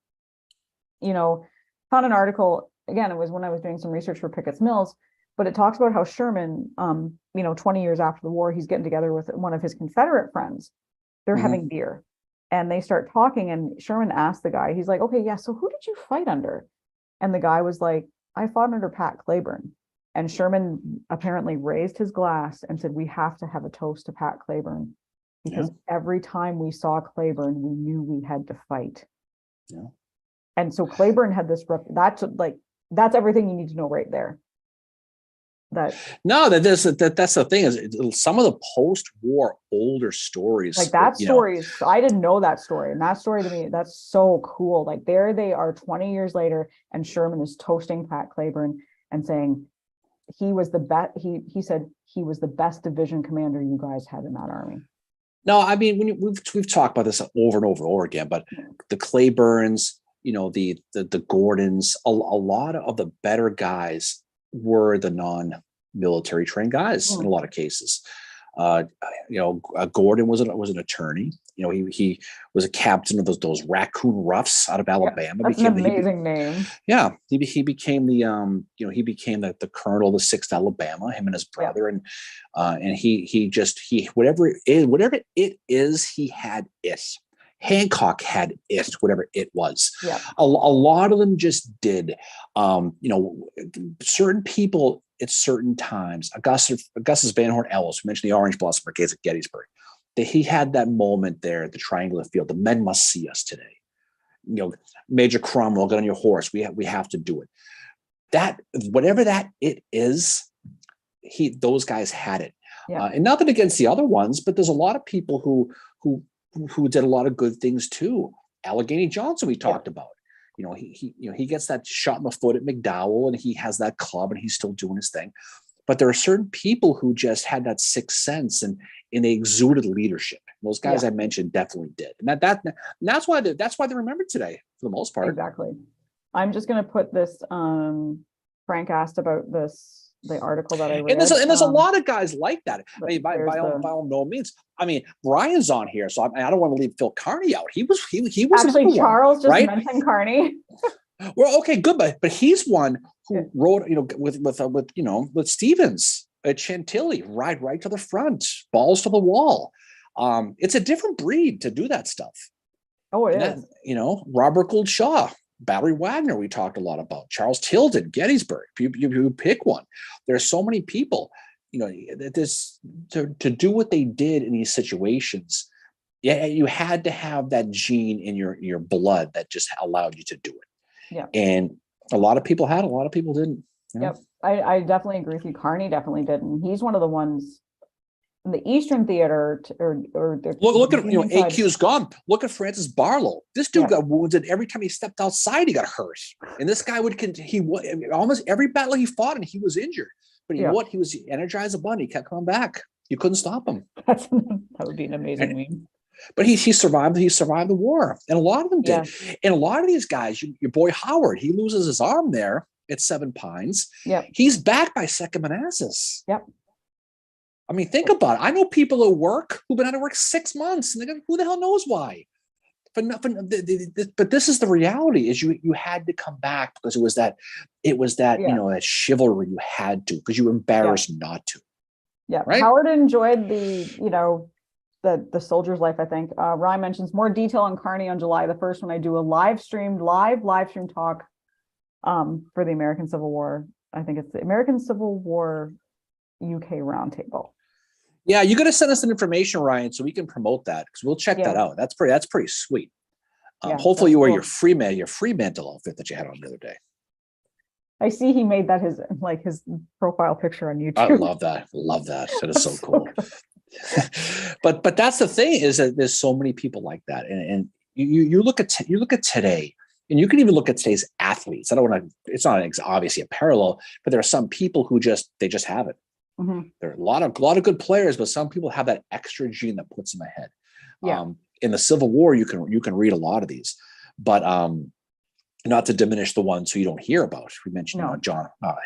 an article, again, it was when I was doing some research for Pickett's Mills, but it talks about how Sherman, 20 years after the war, he's getting together with one of his Confederate friends. They're having beer and they start talking, and Sherman asked the guy, he's like, okay, yeah, so who did you fight under? And the guy was like, I fought under Pat Claiborne. And Sherman apparently raised his glass and said, we have to have a toast to Pat Claiborne, because every time we saw Claiborne, we knew we had to fight. Yeah. And so Claiborne had this, that's everything you need to know right there. That's the thing, is some of the post-war older stories. Stories, I didn't know that story. And that story to me, that's so cool. There they are 20 years later, and Sherman is toasting Pat Claiborne and saying, he was the best. He said he was the best division commander you guys had in that army. No, I mean, we've talked about this over and over and over again, but the Claibornes, the Gordons, a lot of the better guys were the non-military trained guys in a lot of cases. Gordon was an attorney. He was a captain of those Raccoon Roughs out of Alabama. That's an amazing name. Yeah, he became the colonel of the 6th Alabama. Him and his brother, and he whatever it is, he had it. Hancock had it, whatever it was. Yeah. A lot of them just did. Certain people at certain times. Augustus Van Horn Ellis, who mentioned the Orange Blossom Brigades at Gettysburg, that he had that moment there at the triangular field. The men must see us today. Major Cromwell, get on your horse. We have to do it. That whatever that it is, those guys had it. Yeah. And nothing against the other ones, but there's a lot of people who did a lot of good things too. Allegheny Johnson, we talked about. He gets that shot in the foot at McDowell, and he has that club, and he's still doing his thing. But there are certain people who just had that sixth sense, and they exuded leadership. Those guys I mentioned definitely did, and that's why they're remembered today for the most part. Exactly. I'm just gonna put this, Frank asked about this, the article that I read. And there's a lot of guys like that. I mean, by there's all no means. I mean, Brian's on here, so I don't want to leave Phil Carney out. He was Actually, another Charles one, just right? mentioned Carney. Well, okay, good, but he's one who Yeah. wrote, with Stevens at Chantilly, right to the front, balls to the wall. It's a different breed to do that stuff. Oh, it And is. that, Robert Gould Shaw, Battery Wagner, we talked a lot about, Charles Tilden, Gettysburg. You pick one. There's so many people, this to do what they did in these situations. Yeah, you had to have that gene in your blood that just allowed you to do it. Yeah. And a lot of people had, a lot of people didn't. Yep. I definitely agree with you. Carney definitely didn't. He's one of the ones in the Eastern Theater or the Look at Union side. AQ's gone. Look at Francis Barlow. This dude Yeah. got wounded every time he stepped outside. He got hurt, and this guy almost every battle he fought, and he was injured. But you know what? He was energized a bunny. He kept coming back. You couldn't stop him. That would be an amazing meme. But he survived. He survived the war, and a lot of them did. Yeah. And a lot of these guys, your boy Howard, he loses his arm there at Seven Pines. Yep. He's back by Second Manassas. Yep. I mean, think about it. I know people at work who've been out of work 6 months, and they go, who the hell knows why? But this is the reality: is you had to come back because it was that that chivalry you had to, because you were embarrassed not to. Yeah. Right? Howard enjoyed the soldier's life, I think. Ryan mentions more detail on Carney on July the 1st when I do a live stream talk for the American Civil War. I think it's the American Civil War UK Roundtable. Yeah, you got to send us some information, Ryan, so we can promote that, because we'll check that out. That's pretty sweet. Hopefully you wear your Fremantle outfit that you had on the other day. I see he made that his profile picture on YouTube. I love that. That is so cool. But that's the thing, is that there's so many people like that, and you look at today, and you can even look at today's athletes. I don't want to. It's not obviously a parallel, but there are some people who just have it. Mm-hmm. There are a lot of good players, but some people have that extra gene that puts them ahead. Yeah. In the Civil War, you can read a lot of these, but not to diminish the ones who you don't hear about. We mentioned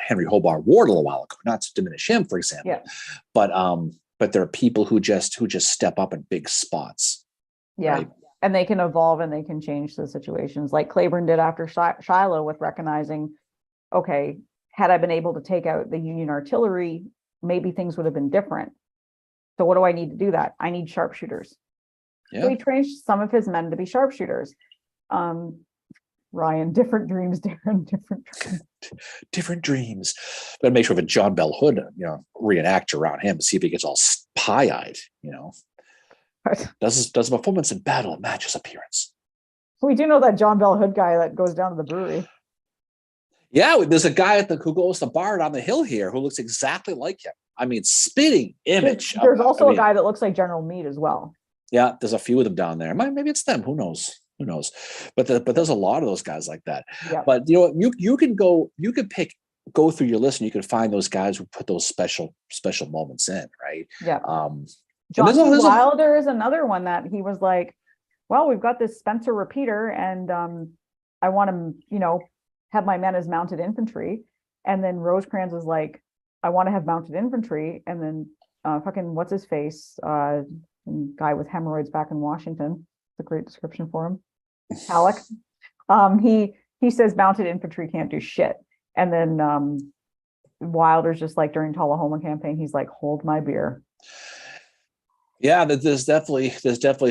Henry Hobart Ward a little while ago. Not to diminish him, for example. Yeah. But there are people who just step up in big spots. Yeah. Right? And they can evolve and they can change the situations, like Claiborne did after Shiloh, with recognizing, okay, had I been able to take out the Union artillery, maybe things would have been different. So what do I need to do that? I need sharpshooters. Yeah. So he trained some of his men to be sharpshooters. Ryan, different dreams, Darren, different dreams. Different dreams. But make sure if a John Bell Hood, reenact around him, see if he gets all pie-eyed, Does his performance in battle match his appearance? We do know that John Bell Hood guy that goes down to the brewery. Yeah, there's a guy who goes to bar down the hill here who looks exactly like him. I mean, spitting image. There's also a guy that looks like General Meade as well. Yeah, there's a few of them down there. Maybe it's them. Who knows? But there's a lot of those guys like that. Yeah. But you can go through your list and you can find those guys who put those special moments in, right? Yeah. John C. Wilder is another one that he was like, well, we've got this Spencer repeater, and I want to, have my men as mounted infantry. And then Rosecrans was like, I want to have mounted infantry. And then fucking what's his face? Guy with hemorrhoids back in Washington. It's a great description for him. Halleck. He says mounted infantry can't do shit. And then Wilder's just like, during Tullahoma campaign, he's like, hold my beer. Yeah, there's definitely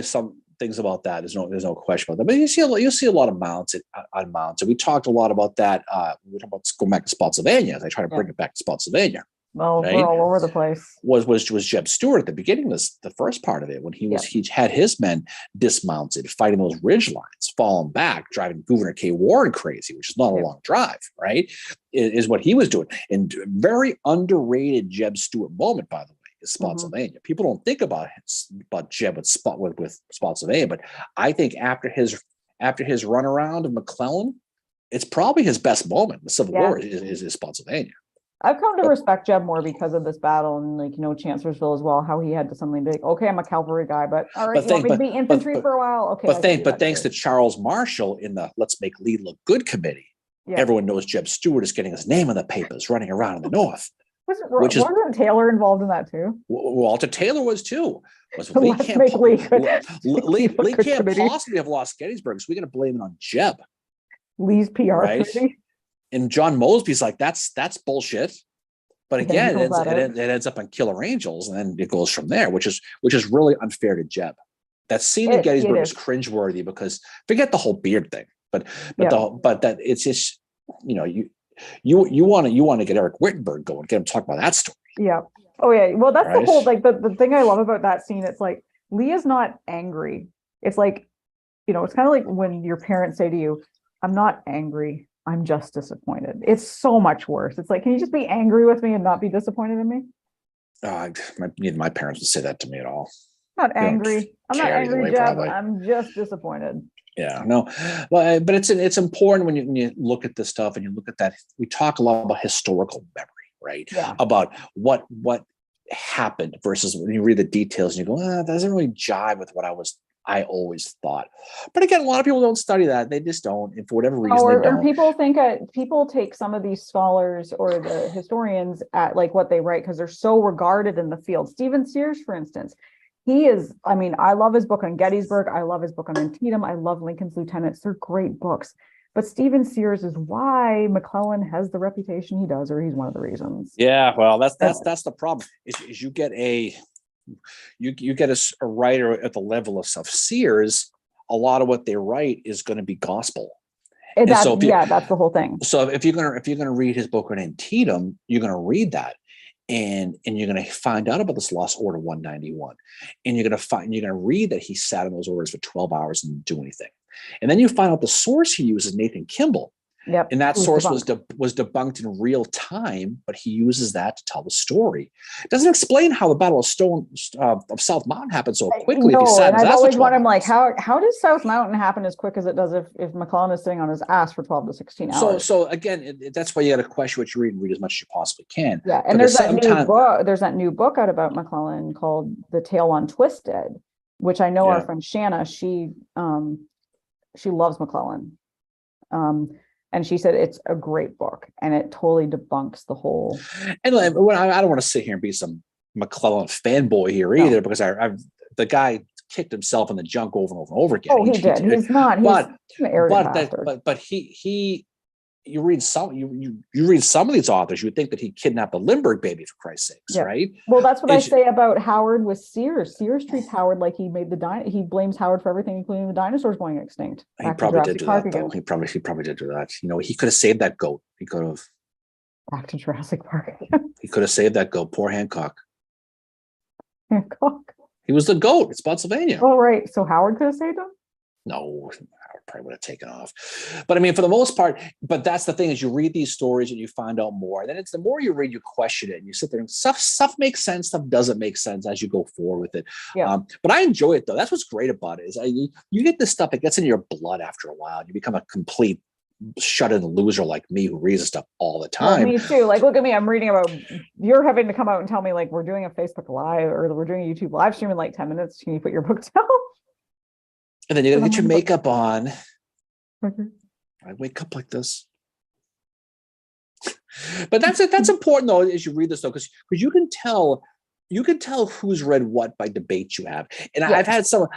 some things about that. There's no question about that. But you see a lot of mounts on mounts. And we talked a lot about that. We talked about going back to Spotsylvania. As I try to bring it back to Spotsylvania. Well, right? We're all over the place. Was Jeb Stuart at the beginning of the first part of it, when he had his men dismounted, fighting those ridge lines, falling back, driving Gouverneur K. Warren crazy, which is not a long drive, right? Is what he was doing. And very underrated Jeb Stuart moment, by the way, is Spotsylvania. Mm-hmm. People don't think about Jeb with Spotsylvania, but I think after his run around of McClellan, it's probably his best moment. The Civil War is Spotsylvania. I've come to respect Jeb more because of this battle, and Chancellorsville as well, how he had to suddenly be like, okay, I'm a cavalry guy, but all right, you want me to be infantry for a while? Okay. But thanks to Charles Marshall in the Let's Make Lee Look Good committee, Yeah. Everyone knows Jeb Stuart is getting his name in the papers, running around in the North. Wasn't Taylor involved in that too? Walter Taylor was too. Lee can't possibly have lost Gettysburg, so we're going to blame it on Jeb. Lee's PR right? committee. And John Mosby's like, that's bullshit. But again, it ends up on Killer Angels, and then it goes from there, which is really unfair to Jeb. That scene in Gettysburg is cringeworthy because forget the whole beard thing, but that it's just, you know, you want to get Eric Wittenberg going, get him talk about that story. Yeah. Oh yeah. Well, that's the whole, like the thing I love about that scene. It's like Lee is not angry. It's like, you know, it's kind of like when your parents say to you, "I'm not angry, I'm just disappointed." It's so much worse. It's like, can you just be angry with me and not be disappointed in me? Neither my parents would say that to me at all. Not angry. I'm not angry, Jeb. I'm just disappointed. Yeah, no, but it's important when you look at this stuff and you look at that. We talk a lot about historical memory, right? Yeah. About what happened versus when you read the details and you go, that doesn't really jive with what I always thought. But again, a lot of people don't study that. They just don't, and for whatever reason, they don't. Or people take some of these scholars or the historians at like what they write because they're so regarded in the field. Stephen Sears, for instance. He is, I mean, I love his book on Gettysburg. I love his book on Antietam. I love Lincoln's Lieutenants. They're great books. But Stephen Sears is why McClellan has the reputation he does, or he's one of the reasons. Yeah, well, that's the problem. Is you get a writer at the level of Sears. A lot of what they write is going to be gospel. That's the whole thing. So if you're gonna read his book on Antietam, you're gonna read that. And you're going to find out about this Lost Order 191, and you're going to read that he sat in those orders for 12 hours and didn't do anything. And then you find out the source he uses, Nathan Kimball. Yep. And that source was debunked in real time, but he uses that to tell the story. It doesn't explain how the Battle of South Mountain happened so quickly. No, and I've always wondered, like, how does South Mountain happen as quick as it does if McClellan is sitting on his ass for 12 to 16 hours? So again, that's why you got to question what you read as much as you possibly can. Yeah, and there's that new book out about McClellan called The Tale Untwisted, which I know our friend Shanna, she loves McClellan. And she said it's a great book, and it totally debunks the whole. And I don't want to sit here and be some McClellan fanboy here either, because the guy kicked himself in the junk over and over and over again. Oh, he did. He's not. But he you read some of these authors, you would think that he kidnapped the Lindbergh baby, for Christ's sakes, right? Well, that's what I say about Howard with Sears. Sears treats Howard like he made he blames Howard for everything, including the dinosaurs going extinct. He probably did do that, though. He probably did do that. You know, he could have saved that goat. He could have. Back to Jurassic Park. He could have saved that goat. Poor Hancock. Hancock. He was the goat. It's Spotsylvania. Oh, right. So Howard could have saved him? No, Howard probably would have taken off. But I mean, for the most part, but that's the thing, is you read these stories and you find out more. And then it's the more you read, you question it, and you sit there and stuff makes sense, stuff doesn't make sense as you go forward with it. Yeah. But I enjoy it, though. That's what's great about it, is you get this stuff, it gets in your blood after a while. You become a complete shut-in loser like me who reads this stuff all the time. Well, me too. Like, look at me. I'm reading about, you're having to come out and tell me, like, we're doing a Facebook Live or we're doing a YouTube live stream in like 10 minutes. Can you put your book down? And then you gotta get your makeup on. Okay. I wake up like this. But that's important, though, as you read this, though, because you can tell who's read what by debates you have. And I've had some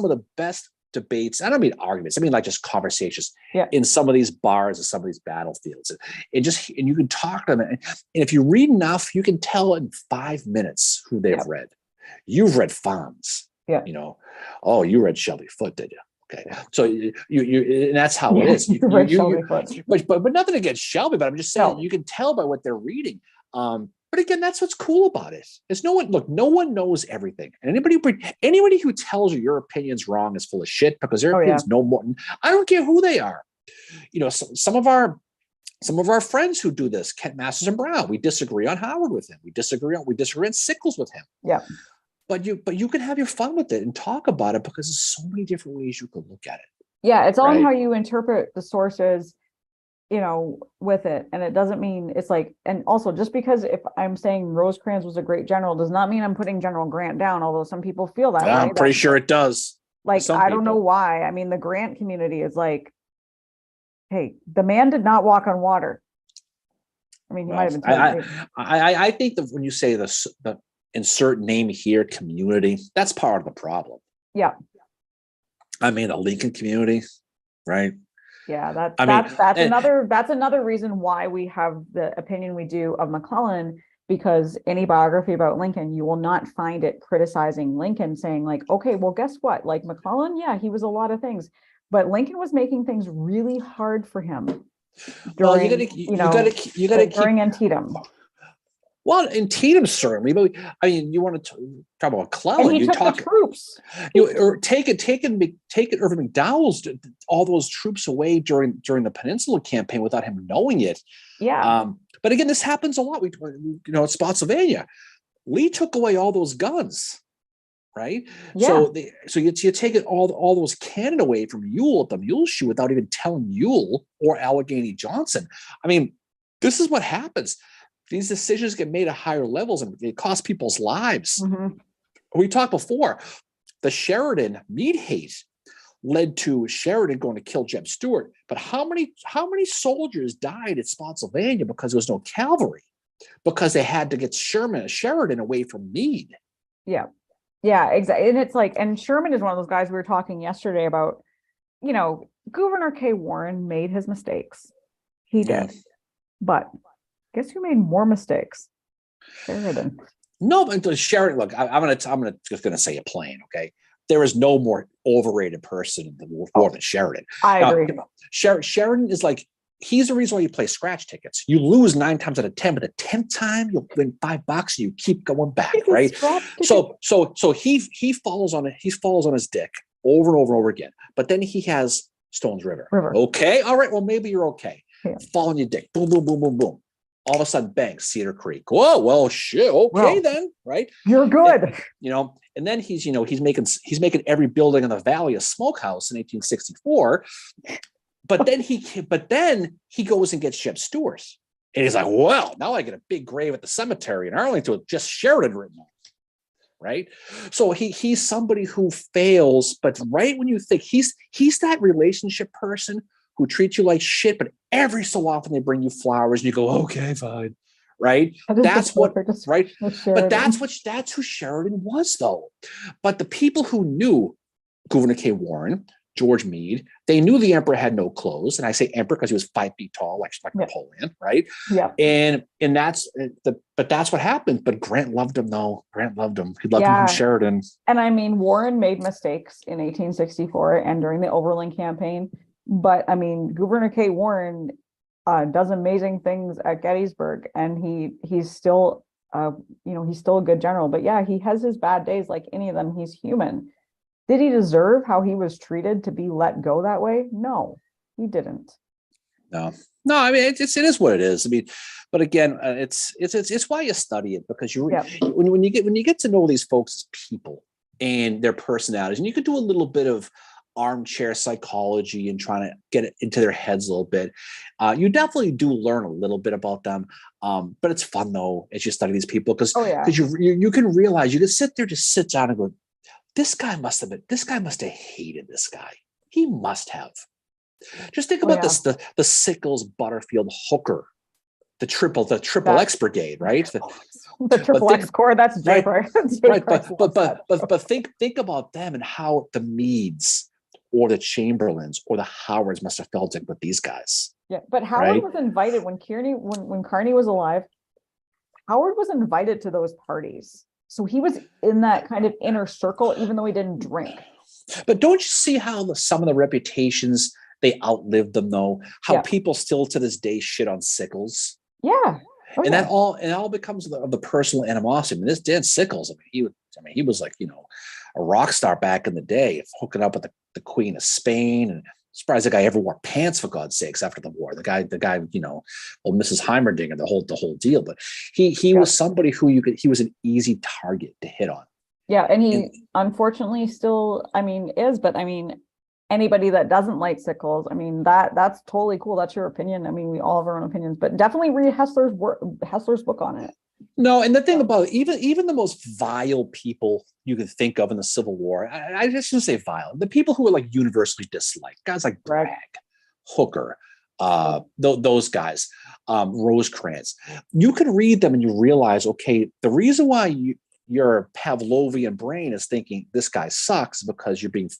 of the best debates. I don't mean arguments. I mean like just conversations in some of these bars and some of these battlefields. And you can talk to them. And if you read enough, you can tell in 5 minutes who they've read. You've read Fonz. Yeah. You know, oh, you read Shelby Foote, did you? Okay. So you and that's how it is. But nothing against Shelby, but I'm just saying you can tell by what they're reading. But again, that's what's cool about it. Is no one knows everything. And anybody who tells you your opinion's wrong is full of shit, because their opinions know more. I don't care who they are. You know, some of our friends who do this, Kent Masters and Brown, we disagree on Howard with him. We disagree on Sickles with him. Yeah. But you can have your fun with it and talk about it, because there's so many different ways you can look at it. Yeah, it's all in how you interpret the sources, you know, with it. And it doesn't mean it's like, and also just because if I'm saying Rosecrans was a great general does not mean I'm putting General Grant down, although some people feel that way. I'm pretty sure it does. Like, I don't know why. I mean, the Grant community is like, Hey, the man did not walk on water. I mean, he Well, might have been. I think that when you say the insert name here, community, that's part of the problem. Yeah. I mean, the Lincoln community, right? Yeah, And that's another reason why we have the opinion we do of McClellan, because any biography about Lincoln, you will not find it criticizing Lincoln, saying like, okay, well, guess what? Like McClellan, yeah, he was a lot of things, but Lincoln was making things really hard for him well, during, you gotta keep. during Antietam. Well, Antietam certainly, but I mean, you want to talk about And McClellan? he You took talk the troops. or take it. Irving McDowell's all those troops away during the Peninsula campaign without him knowing it. Yeah. But again, this happens a lot. At Spotsylvania, Lee took away all those guns, right? Yeah. So you take it all those cannon away from Ewell at the Muleshoe without even telling Ewell or Allegheny Johnson. I mean, this is what happens. These decisions get made at higher levels and it costs people's lives. Mhm. We talked before, the Sheridan Meade hate led to Sheridan going to kill Jeb Stuart. But how many soldiers died at Spotsylvania because there was no cavalry? Because they had to get Sheridan away from Meade. Yeah. Yeah, exactly. And it's like, and Sherman is one of those guys we were talking yesterday about, Governor K. Warren made his mistakes. He did. But guess who made more mistakes? Sheridan. No, but Sheridan, look, I'm just gonna say it plain, okay? There is no more overrated person in the war than Sheridan. I agree. Sheridan is like, he's the reason why you play scratch tickets. You lose 9 times out of 10, but the 10th time you'll win $5 and you keep going back, right? So he falls on it. He falls on his dick over and over and over again. But then he has Stones River. Okay, all right. Well, maybe you're okay. Yeah. Fall on your dick. Boom, boom, boom, boom, boom. All of a sudden, bang, Cedar Creek. Whoa, well, shit. Okay, then, right? You're good. And then he's making every building in the valley a smokehouse in 1864. But then he goes and gets Jeb Stuart. And he's like, well, now I get a big grave at the cemetery in Arlington with just Sheridan written on it. Right. So he's somebody who fails, but right when you think he's that relationship person who treats you like shit, but every so often they bring you flowers and you go, okay, fine. Right. That's what, right. But that's who Sheridan was, though. But the people who knew Governor K. Warren, George Meade, they knew the emperor had no clothes. And I say emperor because he was 5 feet tall, like Napoleon, right? Yeah. And that's what happened. But Grant loved him, though. Grant loved him. He loved him from Sheridan. And I mean, Warren made mistakes in 1864 and during the Overland campaign. But I mean, Governor K. Warren does amazing things at Gettysburg, and he's still he's still a good general. But yeah, he has his bad days like any of them. He's human. Did he deserve how he was treated to be let go that way? No, he didn't. No. I mean, it is what it is. I mean, but again, it's why you study it, because when you get to know these folks as people and their personalities, and you could do a little bit of armchair psychology and trying to get it into their heads a little bit. You definitely do learn a little bit about them. But it's fun though, as you study these people, because you can realize, you can sit there, just sit down and go, this guy must have hated this guy. He must have. Just think about this, the Sickles, Butterfield, Hooker, the triple X brigade, right? The triple X Corps, that's Jay Price. Right, but think about them and how the Meades or the Chamberlains or the Howards must have felt it with these guys. Yeah, but Howard was invited when Kearney was alive. Howard was invited to those parties. So he was in that kind of inner circle, even though he didn't drink. But don't you see how some of the reputations, they outlived them, though? How people still to this day shit on Sickles. Yeah. And that all becomes of the personal animosity. I mean, this Dan Sickles, he was like, a rock star back in the day, hooking up with the Queen of Spain, and surprised the guy ever wore pants, for God's sakes, after the war. The guy, Mrs. Heimerdinger, the whole deal. But he was somebody who he was an easy target to hit on. Yeah, and he unfortunately still, is, but anybody that doesn't like Sickles, that's totally cool. That's your opinion. We all have our own opinions, but definitely read Hessler's book on it. No, and the thing about even the most vile people you can think of in the Civil War, I just shouldn't say vile, the people who are like universally disliked, guys like Bragg, Hooker, those guys, Rosecrans. You can read them and you realize, okay, the reason why your Pavlovian brain is thinking this guy sucks because you're being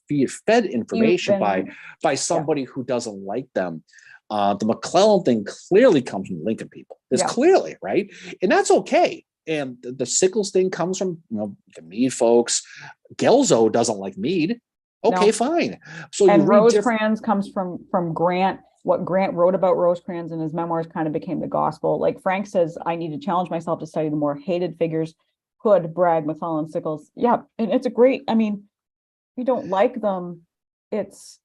fed information by somebody who doesn't like them. The McClellan thing clearly comes from Lincoln people. It's clearly, right? And that's okay. And the Sickles thing comes from, the Meade folks. Gelzo doesn't like Meade. Okay, fine. So and Rosecrans comes from Grant. What Grant wrote about Rosecrans in his memoirs kind of became the gospel. Like Frank says, I need to challenge myself to study the more hated figures, Hood, Bragg, McClellan, Sickles. Yeah, and it's a great, if you don't like them, it's,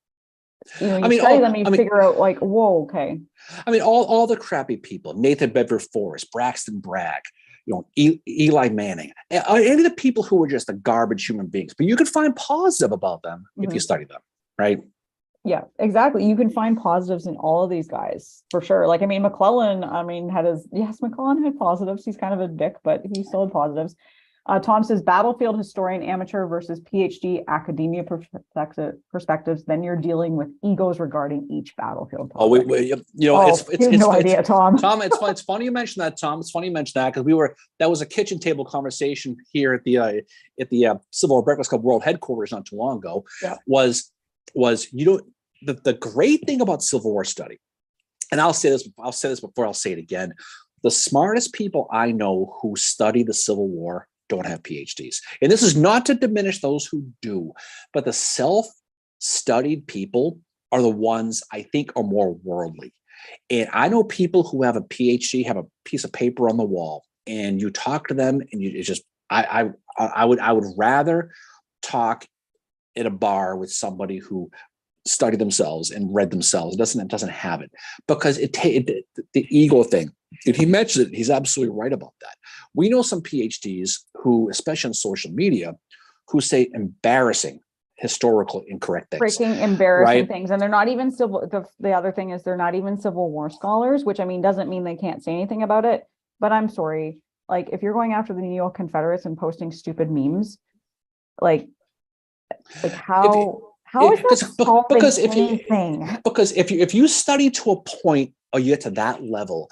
you study them, you figure out like, whoa, okay. All the crappy people, Nathan Bedford Forrest, Braxton Bragg, Eli Manning, any of the people who are just the garbage human beings, but you can find positive about them if you study them, right? Yeah, exactly. You can find positives in all of these guys for sure. Like, McClellan, McClellan had positives. He's kind of a dick, but he still had positives. Tom says battlefield historian amateur versus PhD academia perspectives. Then you're dealing with egos regarding each battlefield. It's no idea, Tom. Tom, it's funny you mentioned that, Tom. It's funny you mentioned that because that was a kitchen table conversation here at the Civil War Breakfast Club World Headquarters not too long ago. Yeah. Was the great thing about Civil War study, and I'll say this before I'll say it again. The smartest people I know who study the Civil War don't have PhDs. And this is not to diminish those who do, but the self-studied people are the ones I think are more worldly. And I know people who have a PhD, have a piece of paper on the wall, and you talk to them and I would rather talk at a bar with somebody who studied themselves and read themselves. It doesn't have it, because the ego thing. If he mentions it, he's absolutely right about that. We know some PhDs who, especially on social media, who say embarrassing historical incorrect things. Freaking embarrassing things. And they're not even the other thing is they're not even Civil War scholars, which doesn't mean they can't say anything about it. But I'm sorry, like if you're going after the New York Confederates and posting stupid memes, how is that solving because if you study to a point or you get to that level,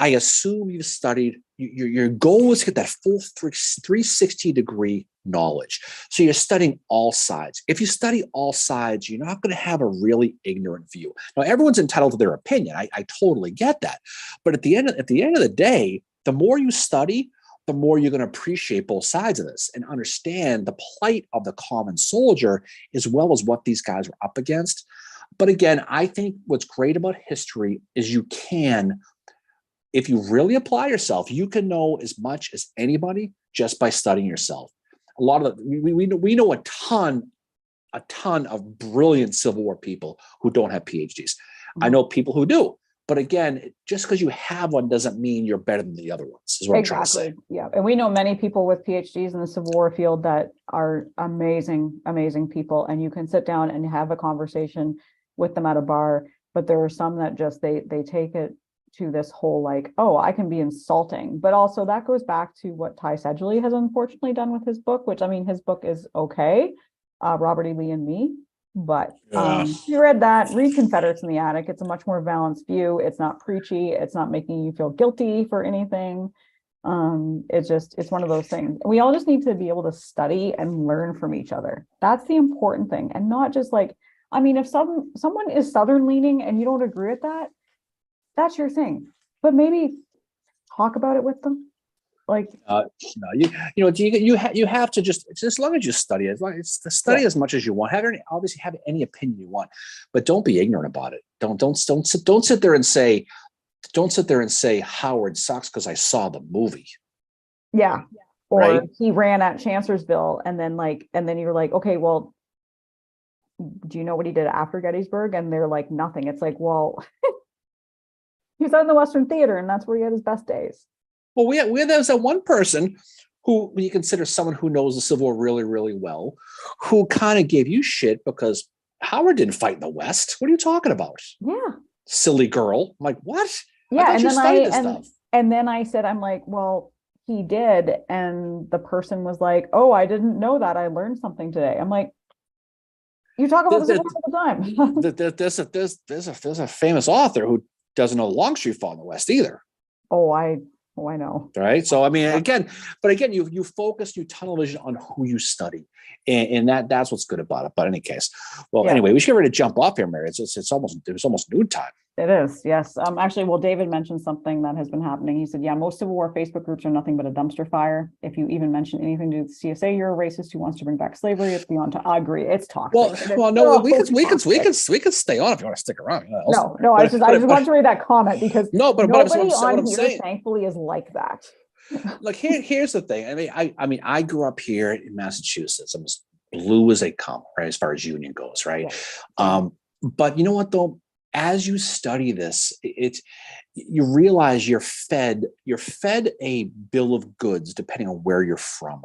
I assume you've studied, your goal is to get that full 360 degree knowledge. So you're studying all sides. If you study all sides, you're not going to have a really ignorant view. Now, everyone's entitled to their opinion. I totally get that. But at the end of the day, the more you study, the more you're going to appreciate both sides of this and understand the plight of the common soldier as well as what these guys were up against. But again, I think what's great about history is if you really apply yourself, you can know as much as anybody just by studying yourself. A lot of we know a ton of brilliant Civil War people who don't have PhDs. Mm-hmm. I know people who do. But again, just because you have one doesn't mean you're better than the other ones, is what I'm trying to say. Yeah. And we know many people with PhDs in the Civil War field that are amazing, amazing people. And you can sit down and have a conversation with them at a bar. But there are some that just, they take it to this whole I can be insulting. But also that goes back to what Ty Sedgley has unfortunately done with his book, which his book is okay. Robert E. Lee and Me. But you read that, read Confederates in the Attic. It's a much more balanced view. It's not preachy. It's not making you feel guilty for anything. It's one of those things. We all just need to be able to study and learn from each other. That's the important thing. And not just if someone is Southern leaning and you don't agree with that, that's your thing. But maybe talk about it with them. You have to just as long as you study, as much as you want. Obviously have any opinion you want, but don't be ignorant about it. Don't sit there and say Howard sucks because I saw the movie. Yeah. Or he ran at Chancellorsville, and then you're like, okay, well, do you know what he did after Gettysburg? And they're like, nothing. It's like, well, he was out in the Western Theater, and that's where he had his best days. Well, there's that one person who you consider someone who knows the Civil War really, really well, who kind of gave you shit because Howard didn't fight in the West. What are you talking about? Yeah. Silly girl. I'm like, what? Yeah. And then I said, I'm like, well, he did. And the person was like, oh, I didn't know that. I learned something today. I'm like, You talk about the There- Civil War all the time. there's a famous author who doesn't know Longstreet fought in the West either. I know. Right. So I mean, Yeah. again, you focus your tunnel vision on who you study, and that's what's good about it. But in any case, well, Yeah. anyway, we should get ready to jump off here, Mary. It's almost noon time. It is, yes. Actually, well, David mentioned something that has been happening. He said, yeah, most Civil War Facebook groups are nothing but a dumpster fire. If you even mention anything to do with CSA, you're a racist who wants to bring back slavery. It's beyond I agree. It's toxic. Well, no, we toxic. can stay on if you want to stick around. No, I just wanted to read that comment because but nobody what on I'm here, saying, thankfully, is like that. like here's the thing. I mean, I grew up here in Massachusetts. I'm as blue as they come, right? As far as union goes, right? Yeah. But you know what though? As you study this, you realize you're fed a bill of goods depending on where you're from.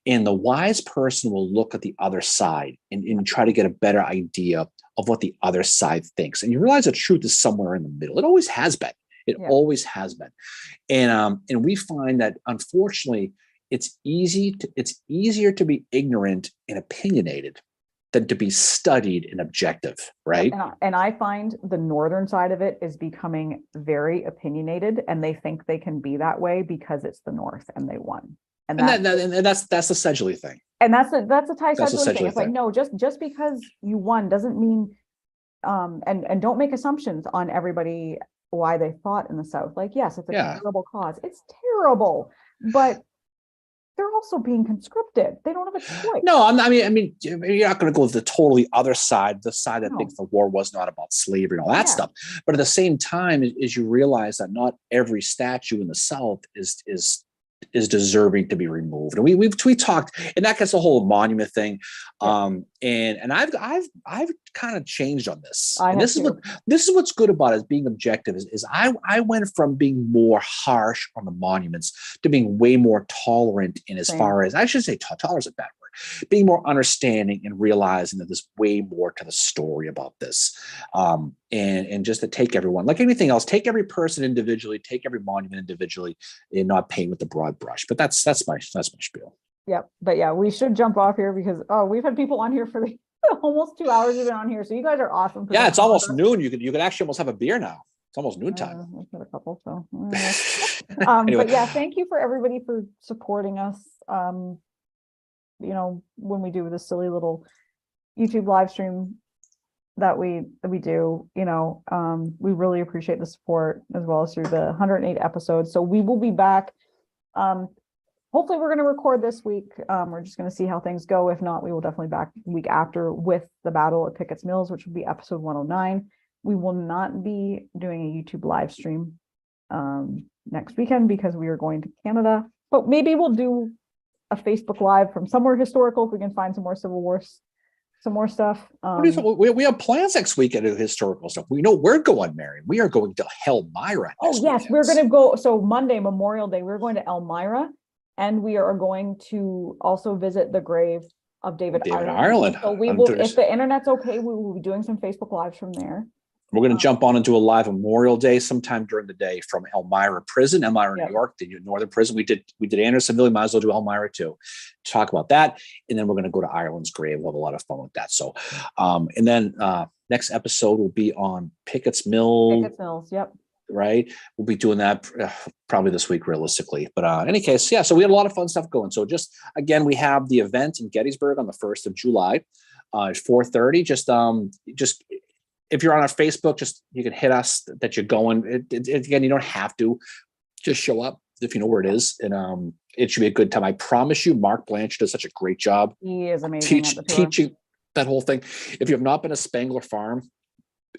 And the wise person will look at the other side and try to get a better idea of what the other side thinks. And you realize the truth is somewhere in the middle. It always has been. It always has been. And we find that unfortunately it's easier to be ignorant and opinionated than to be studied and objective, right? And I find the northern side of it is becoming very opinionated, and they think they can be that way because it's the North and they won. And that's essentially thing. And that's a Ty Sedgwick thing. It's like, thing. no, just because you won doesn't mean, and don't make assumptions on everybody why they fought in the South. Like, yes, it's a terrible cause. It's terrible, but they're also being conscripted. They don't have a choice. No, I mean, you're not going to go to the totally other side, the side that thinks the war was not about slavery and all that stuff. But at the same time, is you realize that not every statue in the South is deserving to be removed. And we talked, and that gets the whole monument thing. And I've kind of changed on this. And this is what's good about it, is being objective is I went from being more harsh on the monuments to being way more tolerant in as far as, I should say tolerance is a bad word, being more understanding and realizing that there's way more to the story about this. And just to take everyone, like anything else, take every person individually, take every monument individually, and not paint with the broad brush. But that's my spiel. Yep. But yeah, we should jump off here because we've had people on here for almost 2 hours we've been on here. So you guys are awesome. Yeah, it's almost noon. You could actually almost have a beer now. It's almost noon time. I've got a couple, so Anyway. But yeah, thank you for everybody for supporting us. When we do this silly little YouTube live stream that we do, we really appreciate the support, as well as through the 108 episodes. So we will be back. Hopefully we're going to record this week. We're just going to see how things go. If not, we will definitely back the week after with the battle at Pickett's Mills, which will be episode 109. We will not be doing a YouTube live stream next weekend because we are going to Canada, but maybe we'll do a Facebook Live from somewhere historical if we can find some more Civil War, some more stuff. We have plans next week to do historical stuff. We know we're going, Mary. We are going to Elmira. Oh yes, we're going to go. So Monday, Memorial Day, we're going to Elmira, and we are going to also visit the grave of David Ireland. So we will, if the internet's okay, we will be doing some Facebook Lives from there. We're going to jump on and do a live Memorial Day sometime during the day from Elmira Prison, Elmira, New York, the Northern Prison. We did Andersonville. Might as well do Elmira too. Talk about that, and then we're going to go to Ireland's grave. We'll have a lot of fun with that. So, and then next episode will be on Pickett's Mill. Pickett's Mills, yep. Right, we'll be doing that probably this week, realistically. But in any case, yeah. So we had a lot of fun stuff going. So just again, we have the event in Gettysburg on the 1st of July at 4:30. Just if you're on our Facebook, you can hit us that you're going. Again, you don't have to. Just show up if you know where it is, and it should be a good time. I promise you, Mark Blanchard does such a great job. He is amazing teaching that whole thing. If you have not been to Spangler Farm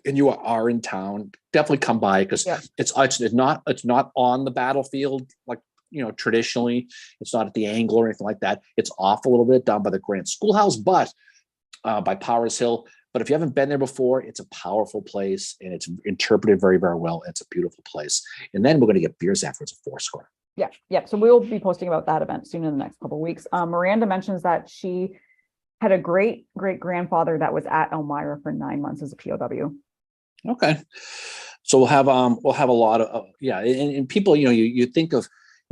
and you are in town, definitely come by, because it's not on the battlefield like traditionally. It's not at the Angle or anything like that. It's off a little bit down by the Grant Schoolhouse, but by Powers Hill. But if you haven't been there before, it's a powerful place, and it's interpreted very, very well. It's a beautiful place. And then we're going to get beers afterwards at Foursquare. Yeah. So we'll be posting about that event soon in the next couple of weeks. Miranda mentions that she had a great grandfather that was at Elmira for 9 months as a POW. Okay. So we'll have a lot of and people, you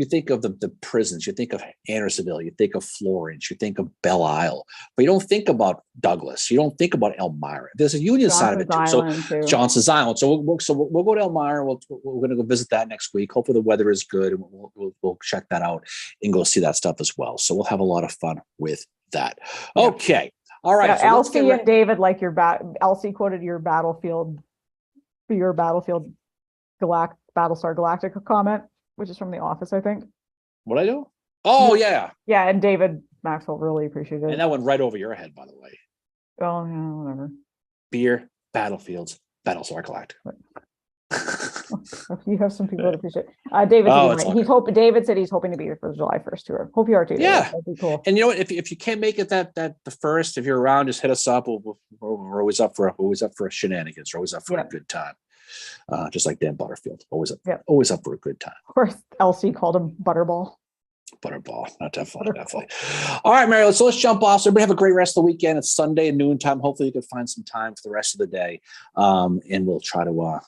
you think of the prisons, you think of Andersonville, you think of Florence, you think of Belle Isle, but you don't think about Douglas. You don't think about Elmira. There's a Union side of it too. So Johnson's Island. So we'll go to Elmira. We're going to go visit that next week. Hopefully the weather is good, and we'll check that out and go see that stuff as well. So we'll have a lot of fun with that. Okay. All right. So Elsie and David, like Elsie quoted your Battlestar Galactica comment, which is from The Office, I think. What I do? Oh yeah. Yeah, and David Maxwell really appreciated it. And that went right over your head, by the way. Oh yeah, whatever. Beer, battlefields, Battlestar Galactica. You have some people that appreciate it. David said he's hoping to be here for the July 1st tour. Hope you are too. Yeah, that'd be cool. And you know what? If you can't make it that the first, if you're around, just hit us up. We're always up for shenanigans. We're always up for a good time. Just like Dan Butterfield, always up for a good time. Of course, Elsie called him Butterball. Butterball, not definitely. All right, Mary, so let's jump off. So everybody have a great rest of the weekend. It's Sunday at noontime. Hopefully you can find some time for the rest of the day. And we'll try to